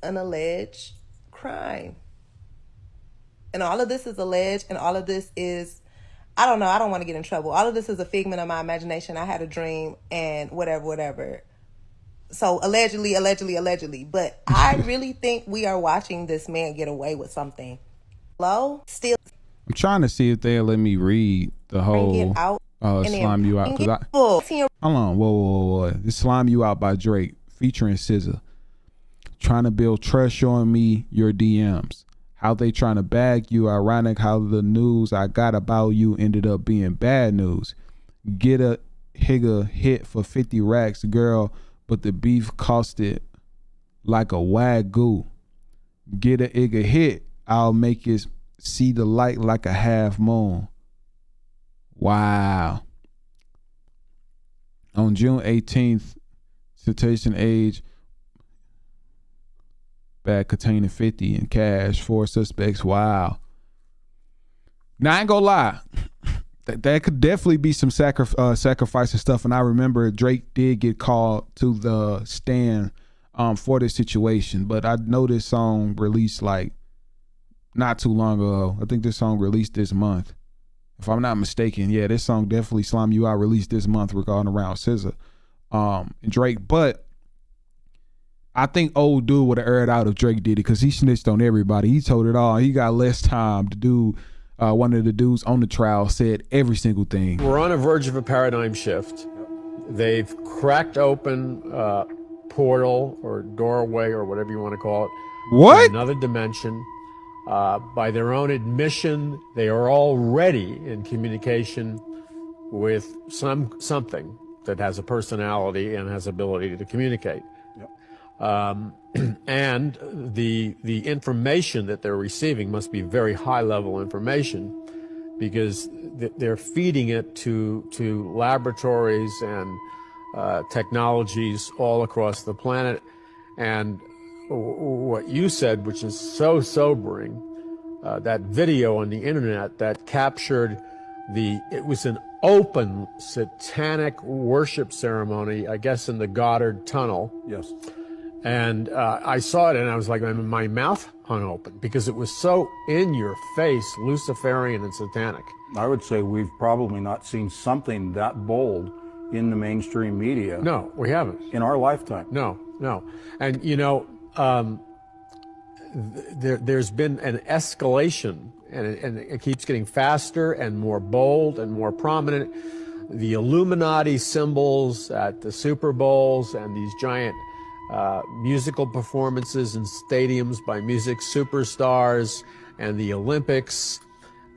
an alleged crime. And all of this is alleged, and all of this is, I don't know, I don't want to get in trouble. All of this is a figment of my imagination. I had a dream and whatever. So allegedly. But I really think we are watching this man get away with something. Still. I'm trying to see if they'll let me read the whole Slime You Out. Hold on, whoa. This Slime You Out by Drake featuring SZA. Trying to build trust, showing me your DMs. How they trying to bag you. Ironic how the news I got about you ended up being bad news. Get a higga hit for 50 racks, girl, but the beef costed like a wagyu. Get a igga hit, I'll make it see the light like a half moon. Wow. On June 18th, Citation Age bag containing 50 in cash, 4 suspects. Wow. Now I ain't gonna lie. That could definitely be some sacrifice and stuff. And I remember Drake did get called to the stand for this situation. But I know this song released like not too long ago. I think this song released this month, if I'm not mistaken. Yeah, this song definitely Slime You Out released this month regarding around SZA and Drake. But I think old dude would have aired out if Drake did it, because he snitched on everybody. He told it all. He got less time to do. One of the dudes on the trial said every single thing. We're on the verge of a paradigm shift. They've cracked open a portal or doorway or whatever you want to call it. What? Another dimension. By their own admission, they are already in communication with something that has a personality and has ability to communicate. And the information that they're receiving must be very high level information, because they're feeding it to laboratories and technologies all across the planet. And what you said, which is so sobering, that video on the internet that captured it was an open satanic worship ceremony, I guess in the Goddard Tunnel. Yes. And I saw it and I was like, my mouth hung open, because it was so in your face, Luciferian and satanic. I would say we've probably not seen something that bold in the mainstream media. No, we haven't. In our lifetime. No. And you know, there's been an escalation, and it keeps getting faster and more bold and more prominent. The Illuminati symbols at the Super Bowls and these giant musical performances in stadiums by music superstars and the Olympics.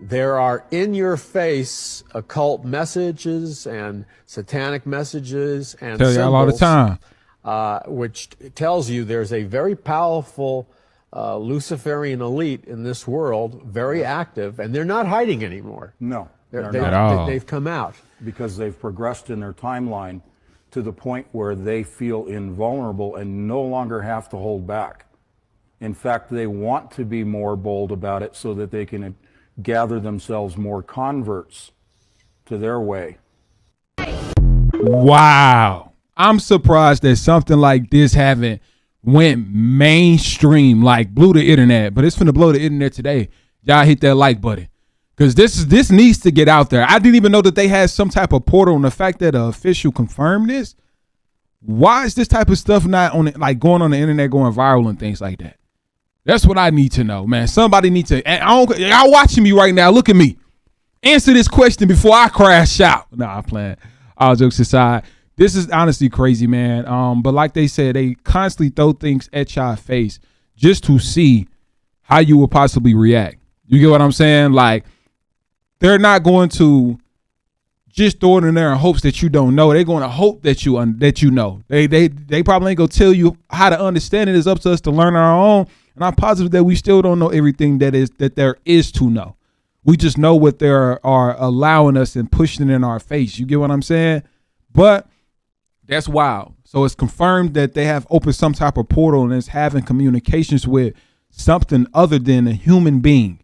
There are in-your-face occult messages and satanic messages and tell y'all all the time, which tells you there's a very powerful Luciferian elite in this world, very active, and they're not hiding anymore. No, they've come out. Because they've progressed in their timeline to the point where they feel invulnerable and no longer have to hold back. In fact, they want to be more bold about it so that they can gather themselves more converts to their way. Wow. I'm surprised that something like this haven't went mainstream, like blew the internet, but it's finna blow the internet today. Y'all hit that like button, because this needs to get out there. I didn't even know that they had some type of portal, and the fact that an official confirmed this, why is this type of stuff not on it, like going on the internet, going viral and things like that? That's what I need to know, man. Somebody needs to, y'all watching me right now, look at me. Answer this question before I crash out. Nah, I'm playing. All jokes aside, this is honestly crazy, man. But like they said, they constantly throw things at y'all face just to see how you will possibly react. You get what I'm saying? Like, they're not going to just throw it in there in hopes that you don't know. They're going to hope that you know. They probably ain't going to tell you how to understand it. It's up to us to learn on our own. And I'm positive that we still don't know everything that there is to know. We just know what they are allowing us and pushing it in our face. You get what I'm saying? But that's wild. So it's confirmed that they have opened some type of portal and it's having communications with something other than a human being.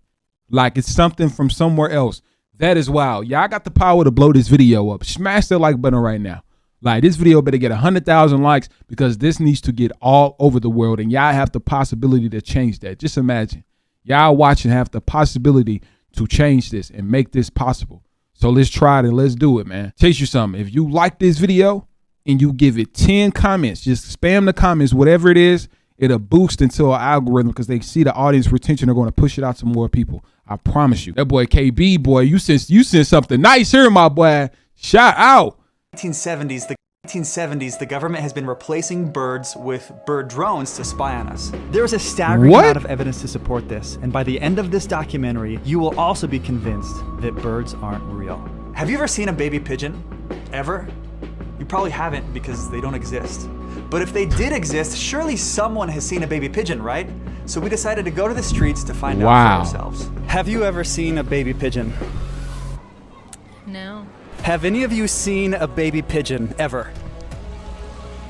Like it's something from somewhere else. That is wild. Y'all got the power to blow this video up. Smash that like button right now. Like, this video better get 100,000 likes, because this needs to get all over the world, and y'all have the possibility to change that. Just imagine. Y'all watching have the possibility to change this and make this possible. So let's try it and let's do it, man. Taste you something. If you like this video and you give it 10 comments, just spam the comments, whatever it is, it'll boost into our algorithm, because they see the audience retention are going to push it out to more people. I promise you. That boy KB, boy, you sent something nice here, my boy. Shout out. 1970s, the government has been replacing birds with bird drones to spy on us. There is a staggering amount of evidence to support this, and by the end of this documentary, you will also be convinced that birds aren't real. Have you ever seen a baby pigeon? Ever? You probably haven't, because they don't exist. But if they did exist, surely someone has seen a baby pigeon, right? So we decided to go to the streets to find out for ourselves. Have you ever seen a baby pigeon? No. Have any of you seen a baby pigeon ever?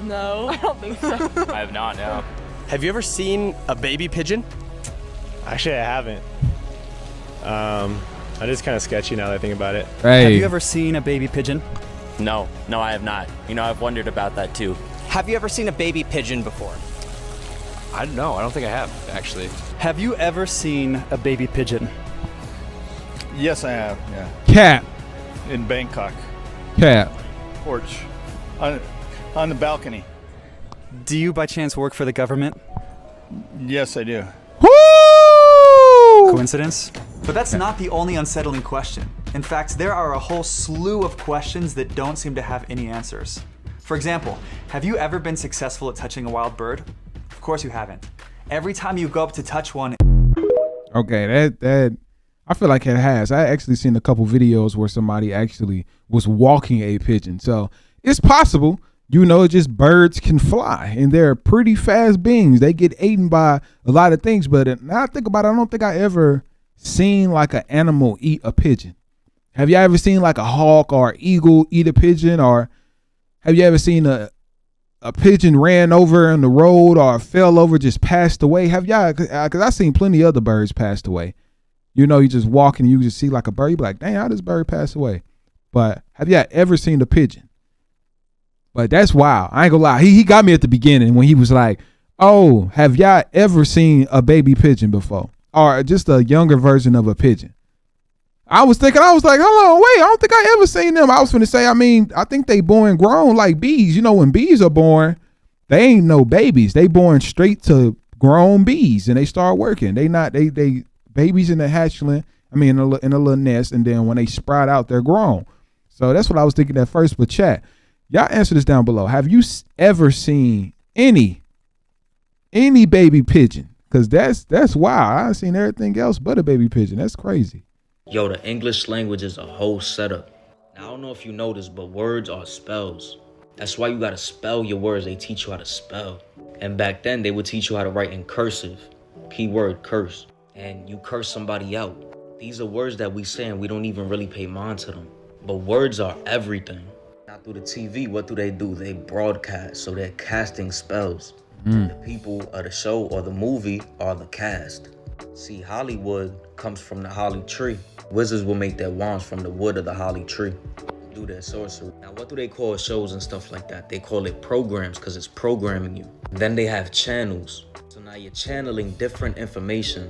No, I don't think so. I have not, no. Have you ever seen a baby pigeon? Actually, I haven't. That is kind of sketchy now that I think about it. Have you ever seen a baby pigeon? No, I have not. You know, I've wondered about that too. Have you ever seen a baby pigeon before? I don't know. I don't think I have, actually. Have you ever seen a baby pigeon? Yes, I have, yeah. Cat. In Bangkok. Cat. Porch. On the balcony. Do you by chance work for the government? Yes, I do. Woo! Coincidence? But that's not the only unsettling question. In fact, there are a whole slew of questions that don't seem to have any answers. For example, have you ever been successful at touching a wild bird? Of course you haven't. Every time you go up to touch one... Okay, that I feel like it has. I actually seen a couple videos where somebody actually was walking a pigeon. So it's possible, you know, just birds can fly and they're pretty fast beings. They get eaten by a lot of things. But now I think about it, I don't think I ever seen like an animal eat a pigeon. Have you ever seen like a hawk or eagle eat a pigeon? Or have you ever seen a pigeon ran over on the road or fell over, just passed away? Have y'all? Because I've seen plenty of other birds passed away. You know, you just walk and you just see like a bird, you be like, dang, how this bird pass away? But have y'all ever seen a pigeon? But that's wild. I ain't gonna lie. He got me at the beginning when he was like, oh, have y'all ever seen a baby pigeon before? Or just a younger version of a pigeon? I was like, hold on, wait, I don't think I ever seen them. I was finna say, I think they born grown like bees. You know, when bees are born, they ain't no babies. They born straight to grown bees and they start working. They babies in the hatchling, in a little nest, and then when they sprout out, they're grown. So that's what I was thinking at first. But chat, y'all answer this down below. Have you ever seen any baby pigeon? Because that's wild. I've seen everything else but a baby pigeon. That's crazy. Yo, the English language is a whole setup. Now, I don't know if you know this, but words are spells. That's why you gotta spell your words. They teach you how to spell. And back then, they would teach you how to write in cursive. Keyword curse. And you curse somebody out. These are words that we say and we don't even really pay mind to them. But words are everything. Now, through the TV, what do? They broadcast. So they're casting spells. The people of the show or the movie are the cast. See, Hollywood comes from the holly tree. Wizards will make their wands from the wood of the holly tree. Do their sorcery. Now, what do they call shows and stuff like that? They call it programs because it's programming you. Then they have channels. So now you're channeling different information,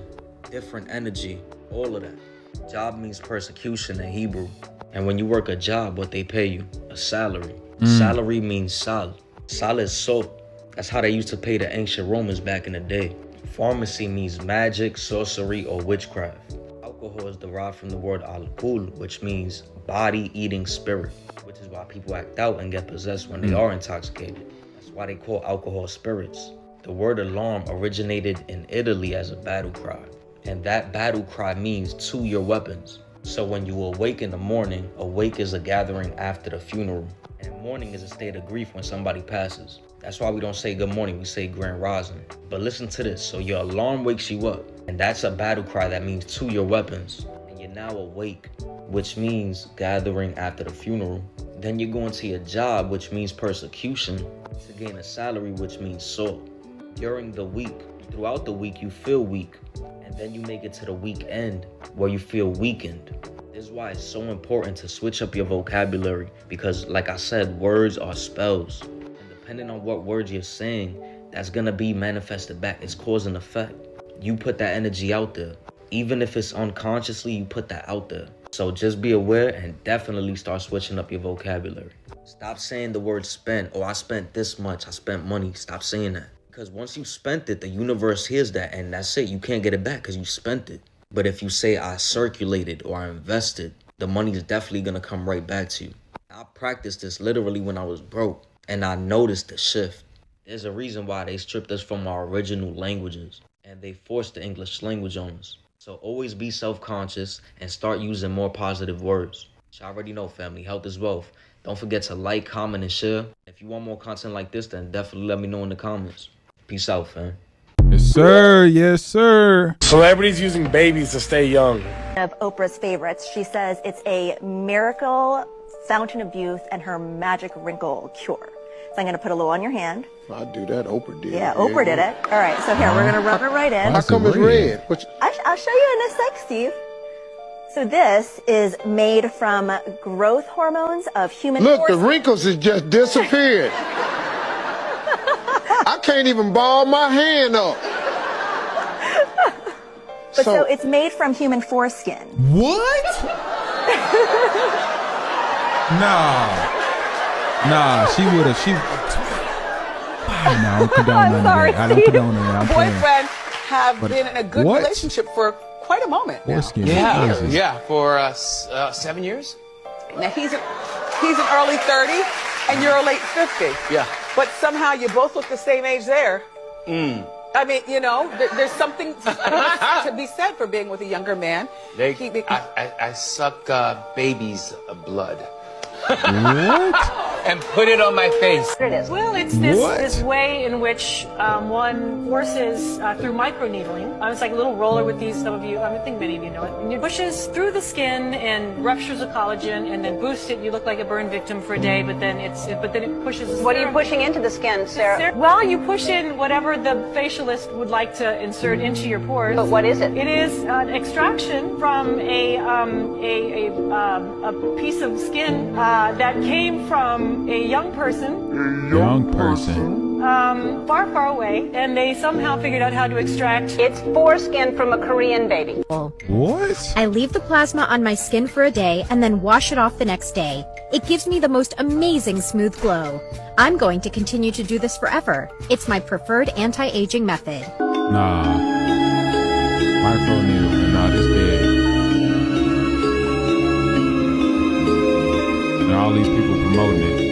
different energy, all of that. Job means persecution in Hebrew. And when you work a job, what they pay you? A salary. Salary means sal. Sal is salt. That's how they used to pay the ancient Romans back in the day. Pharmacy means magic, sorcery, or witchcraft. Alcohol is derived from the word alcohol, which means body-eating spirit, which is why people act out and get possessed when they are intoxicated. That's why they call alcohol spirits. The word alarm originated in Italy as a battle cry, and that battle cry means to your weapons. So when you awake in the morning, awake is a gathering after the funeral, and mourning is a state of grief when somebody passes. That's why we don't say good morning, we say grand rising. But listen to this, so your alarm wakes you up, and that's a battle cry that means to your weapons. And you're now awake, which means gathering after the funeral. Then you're going to your job, which means persecution, to gain a salary, which means salt. During the week, throughout the week, you feel weak, and then you make it to the weekend where you feel weakened. This is why it's so important to switch up your vocabulary, because like I said, words are spells. Depending on what words you're saying, that's gonna be manifested back. It's cause and effect. You put that energy out there. Even if it's unconsciously, you put that out there. So just be aware and definitely start switching up your vocabulary. Stop saying the word spent. Oh, I spent this much. I spent money. Stop saying that. Because once you spent it, the universe hears that and that's it. You can't get it back because you spent it. But if you say I circulated or I invested, the money is definitely gonna come right back to you. I practiced this literally when I was broke. And I noticed the shift. There's a reason why they stripped us from our original languages and they forced the English language on us. So always be self-conscious and start using more positive words. Y'all already know, family, health is wealth. Don't forget to like, comment, and share. If you want more content like this, then definitely let me know in the comments. Peace out, fam. Yes, sir. Yes, sir. Celebrities using babies to stay young. Of Oprah's favorites. She says it's a miracle fountain of youth and her magic wrinkle cure. So I'm going to put a little on your hand. I'd do that. Oprah did. Yeah, Oprah did it. All right, so here, we're going to rub it right in. How come it's red? I'll show you in a sec, Steve. So this is made from growth hormones of human Look, the wrinkles has just disappeared. I can't even ball my hand up. But so it's made from human foreskin. What? Nah, she would have. No, I don't condone none of that. I don't condone that. I'm playing. Boyfriend have been in a good What? relationship for quite a moment now. Foreskin is crazy. for 7 years. Now he's an early 30 and you're a late 50. Yeah. But somehow you both look the same age there. I mean, you know, there's something to be said for being with a younger man. I suck baby's blood. What? And put it on my face. Well, it's this way in which one forces through microneedling. It's like a little roller with these. Some of you, I think many of you know it. And it pushes through the skin and ruptures the collagen, and then boosts it. You look like a burn victim for a day, but then it pushes. What are you pushing into the skin, Sarah? Well, you push in whatever the facialist would like to insert into your pores. But what is it? It is an extraction from a piece of skin that came from a young person. Far, far away, and they somehow figured out how to extract. It's foreskin from a Korean baby. What? I leave the plasma on my skin for a day and then wash it off the next day. It gives me the most amazing smooth glow. I'm going to continue to do this forever. It's my preferred anti-aging method. Nah. Microneedle, nah, this dead. And all these people promoting it.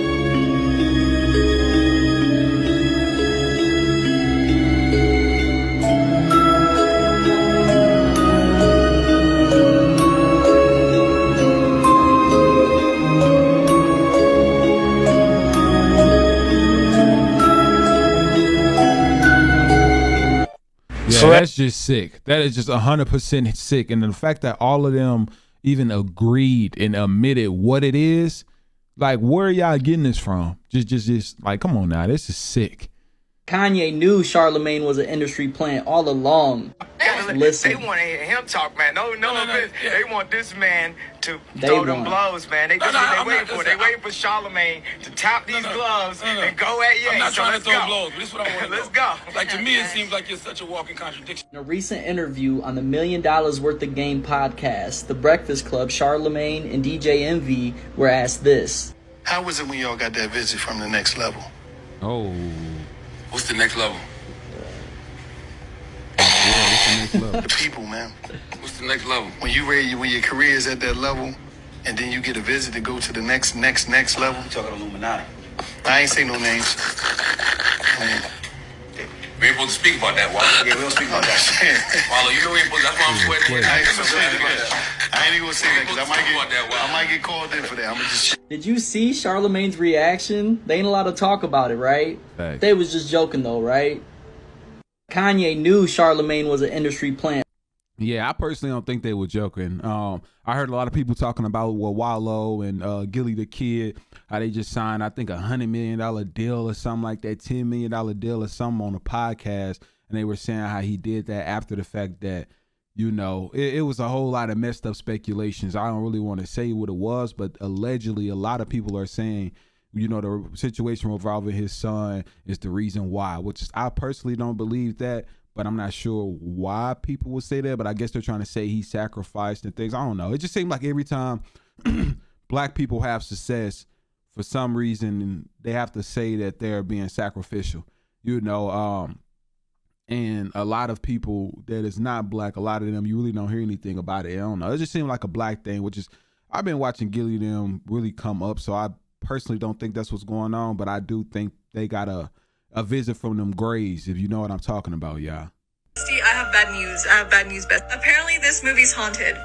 Yeah, that's just sick. That is just 100% sick. And the fact that all of them even agreed and admitted what it is, like, where are y'all getting this from? Just like, come on now, this is sick. Kanye knew Charlemagne was an industry plant all along. Listen. They want to hear him talk, man. No. They want this man to throw them blows, man. They waiting for. They waiting for Charlemagne to tap these gloves and go at you. I'm not trying to throw blows, but this is what I want to Let's go. Like, to me, it seems like you're such a walking contradiction. In a recent interview on the $1 Million Worth of Game podcast, The Breakfast Club, Charlemagne and DJ Envy were asked this. How was it when y'all got that visit from the next level? Oh. What's the next level? The people, man. What's the next level? When you ready, when your career is at that level, and then you get a visit to go to the next level. You talking illuminati? I ain't say no names. We ain't supposed to speak about that, Wallo. Yeah, we don't speak about that. Wallo, you know we ain't supposed to. That's why I'm sweating. I ain't even gonna say that because I might get called in for that. I'm just. Did you see Charlemagne's reaction? They ain't allowed to talk about it, right? Thanks. They was just joking though, right? Kanye knew Charlemagne was an industry plant. Yeah, I personally don't think they were joking. I heard a lot of people talking about Wallow and Gilly the Kid, how they just signed, I think, $100 million deal or something like that, $10 million deal or something on a podcast, and they were saying how he did that after the fact that, you know, it was a whole lot of messed up speculations. I don't really want to say what it was, but allegedly a lot of people are saying, you know, the situation involving his son is the reason why, which I personally don't believe that, but I'm not sure why people would say that, but I guess they're trying to say he sacrificed and things. I don't know. It just seemed like every time black people have success, for some reason, they have to say that they're being sacrificial, you know, and a lot of people that is not black, a lot of them, you really don't hear anything about it. I don't know. It just seemed like a black thing, which is, I've been watching Gilly them really come up, so I personally don't think that's what's going on, but I do think they got a visit from them grays, if you know what I'm talking about, y'all. I have bad news, Beth. Apparently this movie's haunted.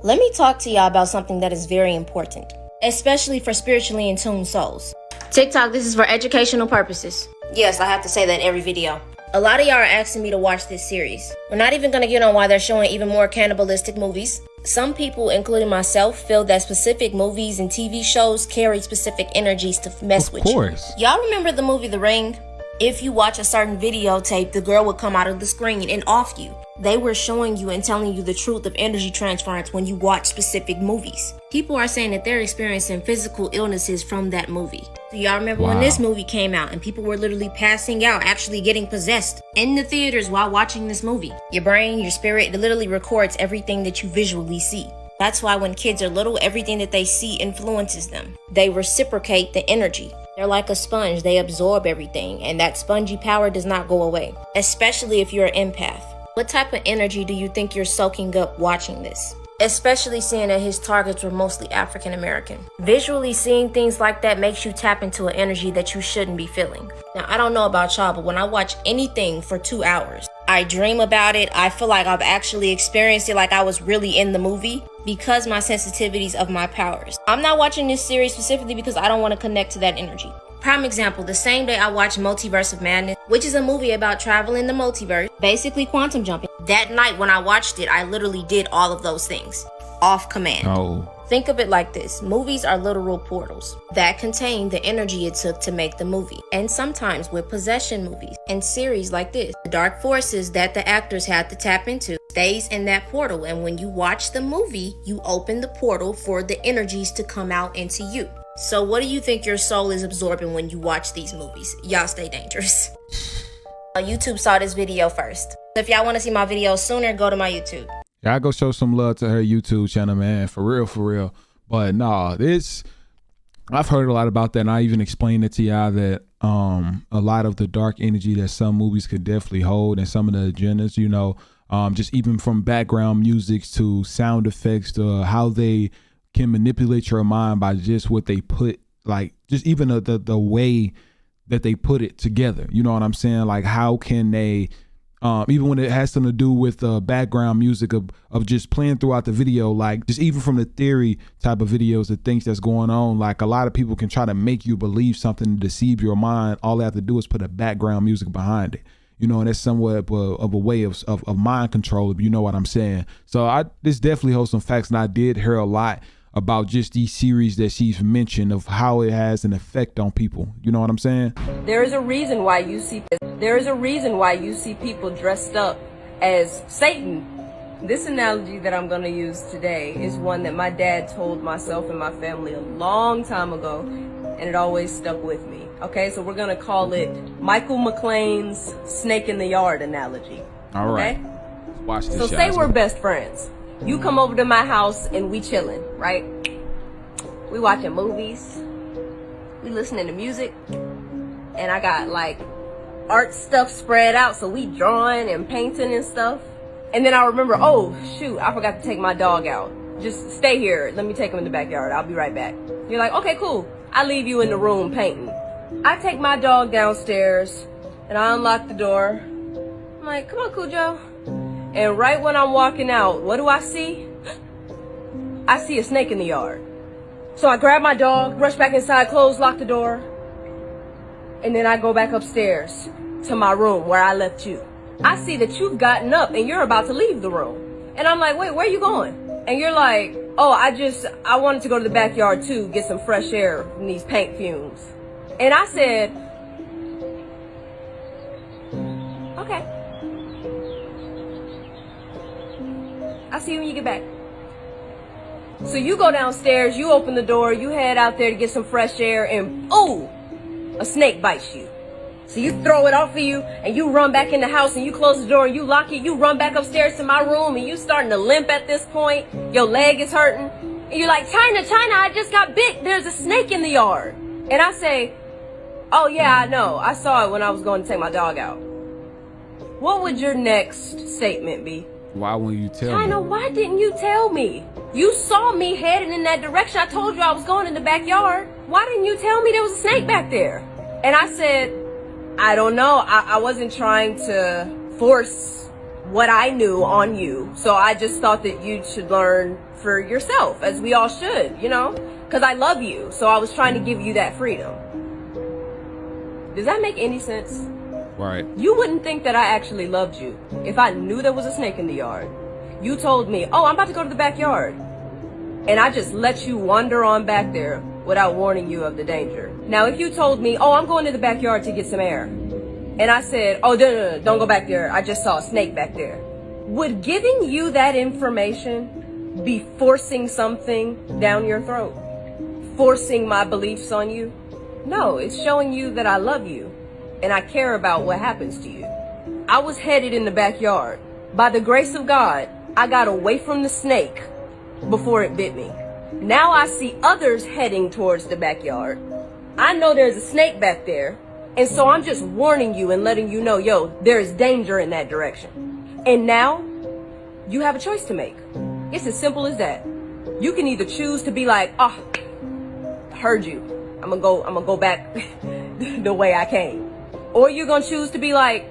Let me talk to y'all about something that is very important, especially for spiritually in tune souls. TikTok, this is for educational purposes. Yes, I have to say that every video. A lot of y'all are asking me to watch this series. We're not even gonna get on why they're showing even more cannibalistic movies. Some people, including myself, feel that specific movies and TV shows carry specific energies to mess with you. Y'all remember the movie The Ring? If you watch a certain videotape, the girl would come out of the screen and off you. They were showing you and telling you the truth of energy transference when you watch specific movies. People are saying that they're experiencing physical illnesses from that movie. So y'all remember when this movie came out and people were literally passing out, actually getting possessed in the theaters while watching this movie. Your brain, your spirit, it literally records everything that you visually see. That's why when kids are little, everything that they see influences them. They reciprocate the energy. They're like a sponge. They absorb everything, and that spongy power does not go away, especially if you're an empath. What type of energy do you think you're soaking up watching this? Especially seeing that his targets were mostly African American. Visually seeing things like that makes you tap into an energy that you shouldn't be feeling. Now, I don't know about y'all, but when I watch anything for 2 hours, I dream about it. I feel like I've actually experienced it, like I was really in the movie, because my sensitivities of my powers. I'm not watching this series specifically because I don't want to connect to that energy. Prime example, the same day I watched Multiverse of Madness, which is a movie about traveling the multiverse, basically quantum jumping. That night when I watched it, I literally did all of those things off command. Think of it like this. Movies are literal portals that contain the energy it took to make the movie. And sometimes with possession movies and series like this, the dark forces that the actors had to tap into stays in that portal. And when you watch the movie, you open the portal for the energies to come out into you. So what do you think your soul is absorbing when you watch these movies? Y'all stay dangerous. YouTube saw this video first. So if y'all want to see my videos sooner, go to my YouTube. Yeah, I go show some love to her YouTube channel, man. For real. But nah, I've heard a lot about that, and I even explained it to y'all that a lot of the dark energy that some movies could definitely hold, and some of the agendas, you know, just even from background music to sound effects to how they can manipulate your mind by just what they put, like just even the way that they put it together. You know what I'm saying? Like how can they, even when it has something to do with background music of just playing throughout the video, like just even from the theory type of videos, the things that's going on, like a lot of people can try to make you believe something to deceive your mind. All they have to do is put a background music behind it. You know, and that's somewhat of a way of mind control, if you know what I'm saying. So this definitely holds some facts, and I did hear a lot about just these series that she's mentioned of how it has an effect on people. You know what I'm saying? There is a reason why you see people dressed up as Satan. This analogy that I'm going to use today is one that my dad told myself and my family a long time ago, and it always stuck with me. Okay, so we're going to call it Michael McLean's snake in the yard analogy. All right. Okay? Watch this. So say we're best friends. You come over to my house and we chilling, right? We watching movies. We listening to music. And I got like art stuff spread out, so we drawing and painting and stuff. And then I remember, oh shoot, I forgot to take my dog out. Just stay here. Let me take him in the backyard. I'll be right back. You're like, okay, cool. I leave you in the room painting. I take my dog downstairs and I unlock the door. I'm like, come on, Cujo. And right when I'm walking out, what do I see? I see a snake in the yard. So I grab my dog, rush back inside, close, lock the door. And then I go back upstairs to my room where I left you. I see that you've gotten up and you're about to leave the room. And I'm like, wait, where are you going? And you're like, oh, I wanted to go to the backyard too, get some fresh air from these paint fumes. And I said, okay. I'll see you when you get back. So you go downstairs, you open the door, you head out there to get some fresh air, and oh, a snake bites you. So you throw it off of you, and you run back in the house, and you close the door, and you lock it, you run back upstairs to my room, and you starting to limp at this point, your leg is hurting, and you're like, China, I just got bit, there's a snake in the yard. And I say, oh yeah, I know, I saw it when I was going to take my dog out. What would your next statement be? Why wouldn't you tell me? China, why didn't you tell me? You saw me heading in that direction. I told you I was going in the backyard. Why didn't you tell me there was a snake back there? And I said, I don't know. I wasn't trying to force what I knew on you. So I just thought that you should learn for yourself, as we all should, you know? Because I love you. So I was trying to give you that freedom. Does that make any sense? Right. You wouldn't think that I actually loved you if I knew there was a snake in the yard. You told me, oh, I'm about to go to the backyard. And I just let you wander on back there without warning you of the danger. Now, if you told me, oh, I'm going to the backyard to get some air, and I said, oh, no, don't go back there, I just saw a snake back there, would giving you that information be forcing something down your throat? Forcing my beliefs on you? No, it's showing you that I love you and I care about what happens to you. I was headed in the backyard. By the grace of God, I got away from the snake before it bit me. Now I see others heading towards the backyard. I know there's a snake back there, and so I'm just warning you and letting you know, yo, there is danger in that direction. And now, you have a choice to make. It's as simple as that. You can either choose to be like, oh, heard you. I'm gonna go back the way I came. Or you're gonna choose to be like,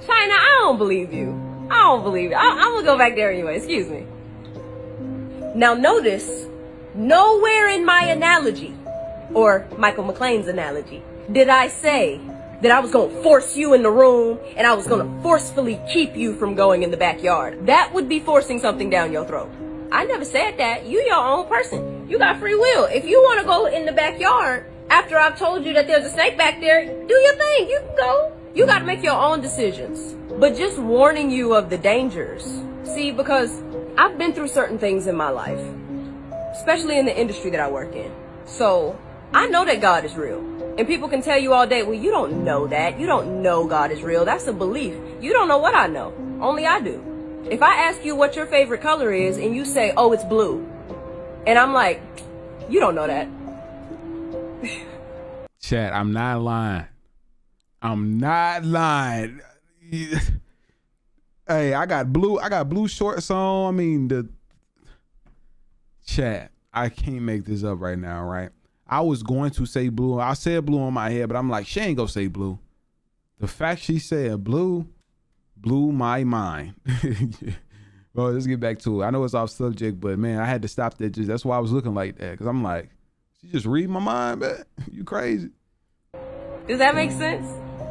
China, I don't believe you. I'm gonna go back there anyway, excuse me. Now notice, nowhere in my analogy, or Michael McLean's analogy, did I say that I was gonna force you in the room and I was gonna forcefully keep you from going in the backyard. That would be forcing something down your throat. I never said that. You your own person. You got free will. If you wanna go in the backyard after I've told you that there's a snake back there, do your thing, you can go. You gotta make your own decisions. But just warning you of the dangers. See, because I've been through certain things in my life, especially in the industry that I work in. So I know that God is real. And people can tell you all day, well, you don't know that. You don't know God is real. That's a belief. You don't know what I know. Only I do. If I ask you what your favorite color is and you say, oh, it's blue. And I'm like, you don't know that. Chat, I'm not lying. I'm not lying. Hey, I got blue shorts on. I mean, the chat, I can't make this up right now, right? I was going to say blue. I said blue on my head, but I'm like, she ain't gonna say blue. The fact she said blue blew my mind. Well, let's get back to it. I know it's off subject, but man, I had to stop that. That's why I was looking like that, because I'm like, she just read my mind, man. You crazy. Does that make sense?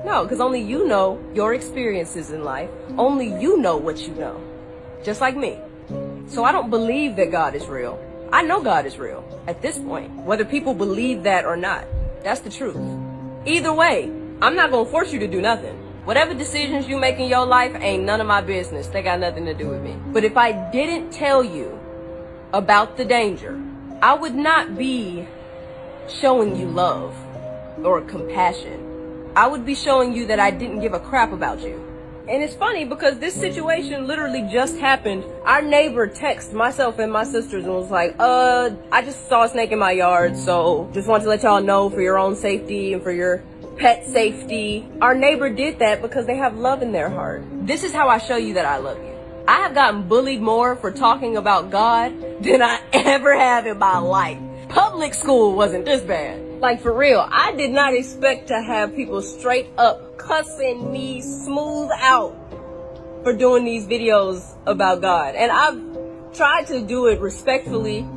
No, because only you know your experiences in life. Only you know what you know. Just like me. So I don't believe that God is real. I know God is real at this point, whether people believe that or not. That's the truth. Either way, I'm not going to force you to do nothing. Whatever decisions you make in your life ain't none of my business. They got nothing to do with me. But if I didn't tell you about the danger, I would not be showing you love or compassion. I would be showing you that I didn't give a crap about you. And it's funny because this situation literally just happened. Our neighbor texted myself and my sisters and was like, I just saw a snake in my yard, so just wanted to let y'all know for your own safety and for your pet safety. Our neighbor did that because they have love in their heart. This is how I show you that I love you. I have gotten bullied more for talking about God than I ever have in my life. Public school wasn't this bad. Like, for real, I did not expect to have people straight up cussing me smooth out for doing these videos about God. And I've tried to do it respectfully.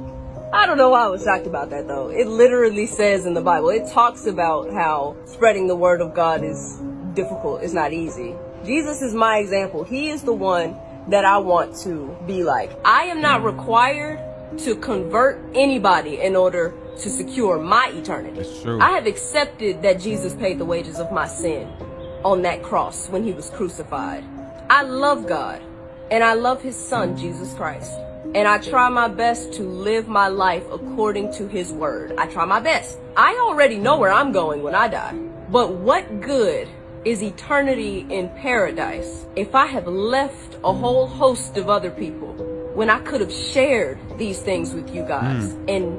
I don't know why I was shocked about that, though. It literally says in the Bible, it talks about how spreading the word of God is difficult. It's not easy. Jesus is my example. He is the one that I want to be like. I am not required to convert anybody in order to secure my eternity. That's true. I have accepted that Jesus paid the wages of my sin on that cross when he was crucified. I love God and I love his son, Jesus Christ. And I try my best to live my life according to his word. I try my best. I already know where I'm going when I die. But what good is eternity in paradise if I have left a whole host of other people when I could have shared these things with you guys and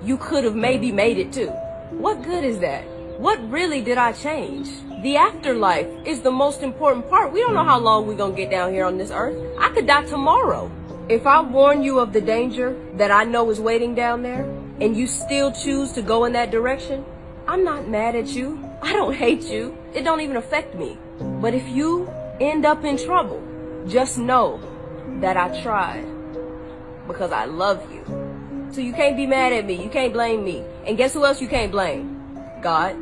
you could have maybe made it too? What good is that? What really did I change? The afterlife is the most important part. We don't know how long we're gonna get down here on this earth. I could die tomorrow. If I warn you of the danger that I know is waiting down there and you still choose to go in that direction, I'm not mad at you. I don't hate you. It don't even affect me. But if you end up in trouble, just know that I tried because I love you. So you can't be mad at me. You can't blame me. And guess who else you can't blame? God.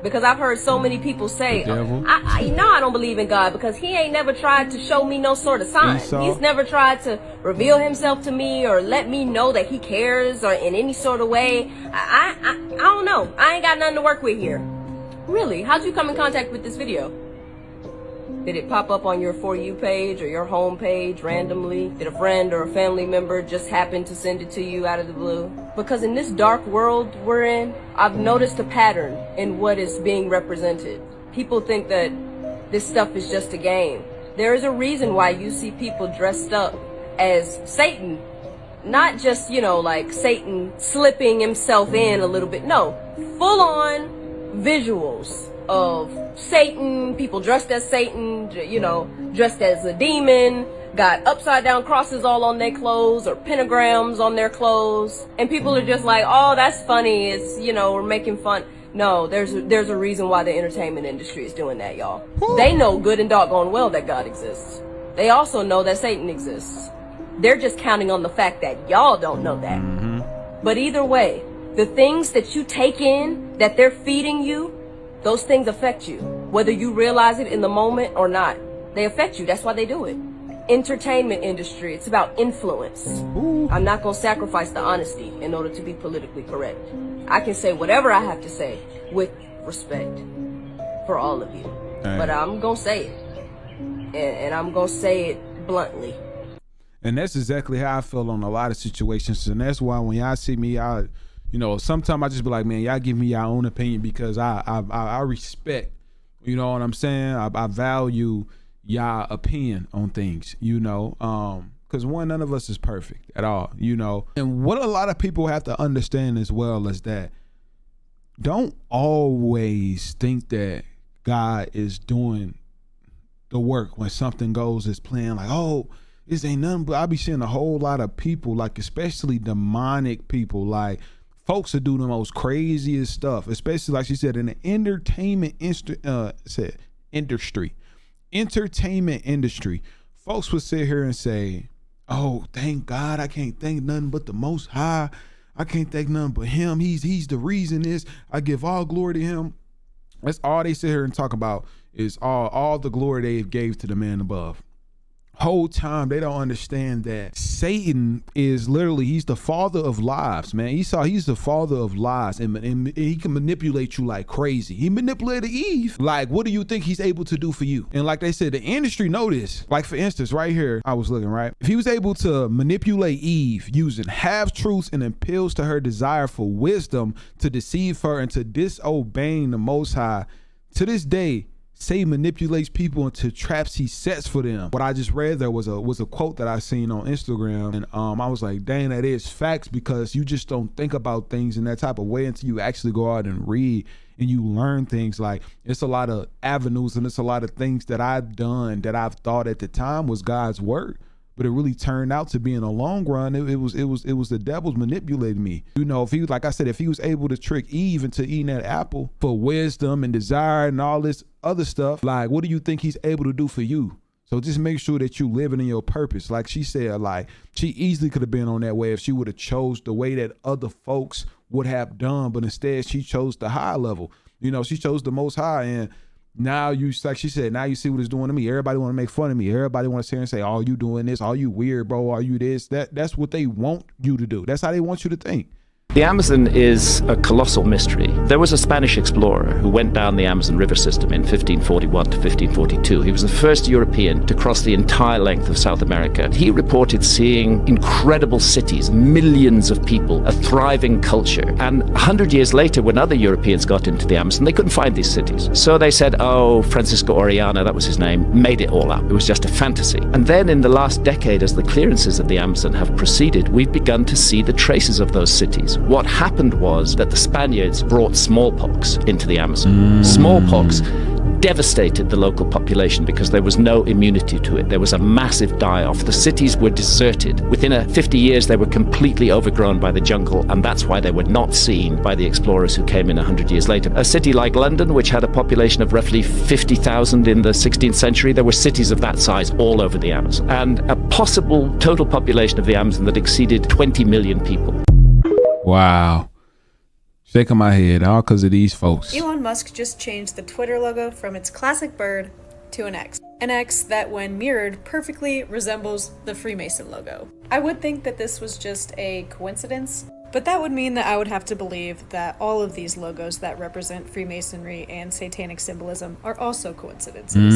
Because I've heard so many people say, I don't believe in God because he ain't never tried to show me no sort of sign. He's never tried to reveal himself to me or let me know that he cares or in any sort of way. I don't know. I ain't got nothing to work with here. Really? How'd you come in contact with this video? Did it pop up on your For You page or your home page randomly? Did a friend or a family member just happen to send it to you out of the blue? Because in this dark world we're in, I've noticed a pattern in what is being represented. People think that this stuff is just a game. There is a reason why you see people dressed up as Satan. Not just, you know, like Satan slipping himself in a little bit. No, full on visuals of Satan, people dressed as Satan, you know, dressed as a demon, got upside down crosses all on their clothes or pentagrams on their clothes. And people are just like, oh, that's funny. It's, you know, we're making fun. No, there's a reason why the entertainment industry is doing that, y'all. They know good and doggone well that God exists. They also know that Satan exists. They're just counting on the fact that y'all don't know that. But either way, the things that you take in, that they're feeding you, those things affect you, whether you realize it in the moment or not. They affect you. That's why they do it. Entertainment industry, it's about influence. I'm not going to sacrifice the honesty in order to be politically correct. I can say whatever I have to say with respect for all of you. But I'm going to say it. And I'm going to say it bluntly. And that's exactly how I feel on a lot of situations. And that's why when y'all see me, you know, sometimes I just be like, man, y'all give me your own opinion because I respect, you know what I'm saying? I value y'all opinion on things, you know, because none of us is perfect at all, you know. And what a lot of people have to understand as well is that don't always think that God is doing the work when something goes as planned. Like, oh, this ain't nothing. But I be seeing a whole lot of people, like especially demonic people, like folks that do the most craziest stuff, especially like she said in the entertainment industry. Folks would sit here and say, oh, thank God, I can't thank nothing but the Most High. I can't thank nothing but him. He's the reason this. I give all glory to him. That's all they sit here and talk about is all the glory they gave to the man above. Whole time they don't understand that Satan is literally, he's the father of lies, man. He's the father of lies, and he can manipulate you like crazy. He manipulated Eve. Like, what do you think he's able to do for you? And like they said, the industry know this. Like, for instance, right here, I was looking, right? If he was able to manipulate Eve using half-truths and appeals to her desire for wisdom to deceive her into disobeying the Most High, to this day, Satan manipulates people into traps he sets for them. What I just read there was a quote that I seen on Instagram, and I was like, dang, that is facts, because you just don't think about things in that type of way until you actually go out and read and you learn things. Like, it's a lot of avenues and it's a lot of things that I've done that I've thought at the time was God's word, but it really turned out to be in the long run, it was the devil's manipulating me. You know, if he was, like I said, if he was able to trick Eve into eating that apple for wisdom and desire and all this other stuff, like, what do you think he's able to do for you? So just make sure that you living in your purpose. Like she said, like, she easily could have been on that way if she would have chose the way that other folks would have done, but instead she chose the high level. You know, she chose the Most High, and now you, like she said, now you see what it's doing to me. Everybody want to make fun of me. Everybody want to sit here and say, oh, you doing this? Oh, you weird, bro. Are you this? That's what they want you to do. That's how they want you to think. The Amazon is a colossal mystery. There was a Spanish explorer who went down the Amazon River system in 1541 to 1542. He was the first European to cross the entire length of South America. He reported seeing incredible cities, millions of people, a thriving culture. And 100 years later, when other Europeans got into the Amazon, they couldn't find these cities. So they said, oh, Francisco Orellana, that was his name, made it all up. It was just a fantasy. And then in the last decade, as the clearances of the Amazon have proceeded, we've begun to see the traces of those cities. What happened was that the Spaniards brought smallpox into the Amazon. Smallpox devastated the local population because there was no immunity to it. There was a massive die-off. The cities were deserted. Within 50 years, they were completely overgrown by the jungle, and that's why they were not seen by the explorers who came in 100 years later. A city like London, which had a population of roughly 50,000 in the 16th century, there were cities of that size all over the Amazon, and a possible total population of the Amazon that exceeded 20 million people. Wow. Shaking my head, all because of these folks. Elon Musk just changed the Twitter logo from its classic bird to an X. An X that, when mirrored, perfectly resembles the Freemason logo. I would think that this was just a coincidence, but that would mean that I would have to believe that all of these logos that represent Freemasonry and satanic symbolism are also coincidences.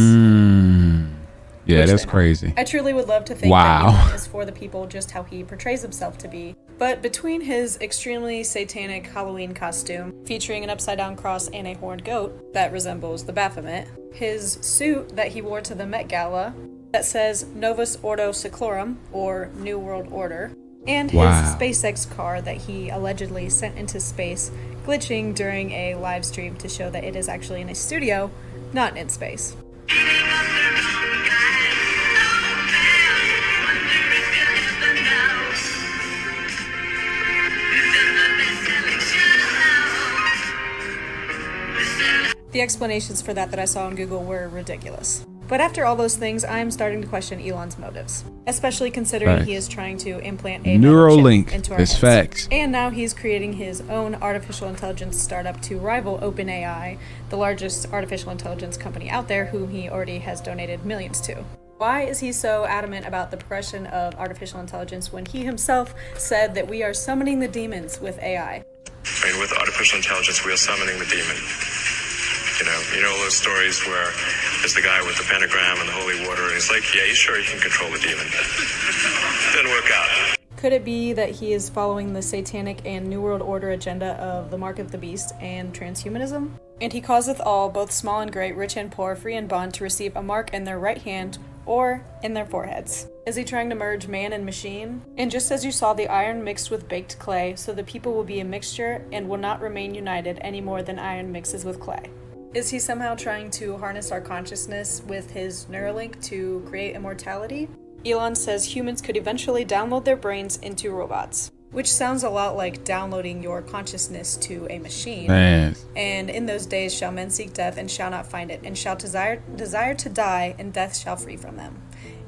Yeah, that's crazy. I truly would love to think that Elon is for the people just how he portrays himself to be. But between his extremely satanic Halloween costume, featuring an upside-down cross and a horned goat that resembles the Baphomet, his suit that he wore to the Met Gala that says Novus Ordo Seclorum, or New World Order, and his SpaceX car that he allegedly sent into space, glitching during a live stream to show that it is actually in a studio, not in space. The explanations for that I saw on Google were ridiculous. But after all those things, I'm starting to question Elon's motives, especially considering he is trying to implant a Neuralink into our is heads. facts. And now he's creating his own artificial intelligence startup to rival OpenAI, the largest artificial intelligence company out there, whom he already has donated millions to. Why is he so adamant about the progression of artificial intelligence when he himself said that we are summoning the demons with AI? I mean, with artificial intelligence, we are summoning the demon. You know those stories where there's the guy with the pentagram and the holy water, and he's like, yeah, he's sure he can control the demon. Didn't work out. Could it be that he is following the satanic and New World Order agenda of the Mark of the Beast and transhumanism? And he causeth all, both small and great, rich and poor, free and bond, to receive a mark in their right hand or in their foreheads. Is he trying to merge man and machine? And just as you saw the iron mixed with baked clay, so the people will be a mixture and will not remain united any more than iron mixes with clay. Is he somehow trying to harness our consciousness with his Neuralink to create immortality? Elon says humans could eventually download their brains into robots, which sounds a lot like downloading your consciousness to a machine. Man. And in those days shall men seek death and shall not find it, and shall desire to die, and death shall free from them.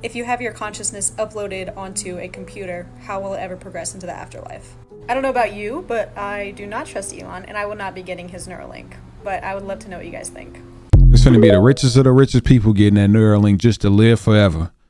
If you have your consciousness uploaded onto a computer, how will it ever progress into the afterlife? I don't know about you, but I do not trust Elon, and I will not be getting his Neuralink. But I would love to know what you guys think. It's going to be the richest of the richest people getting that Neuralink just to live forever.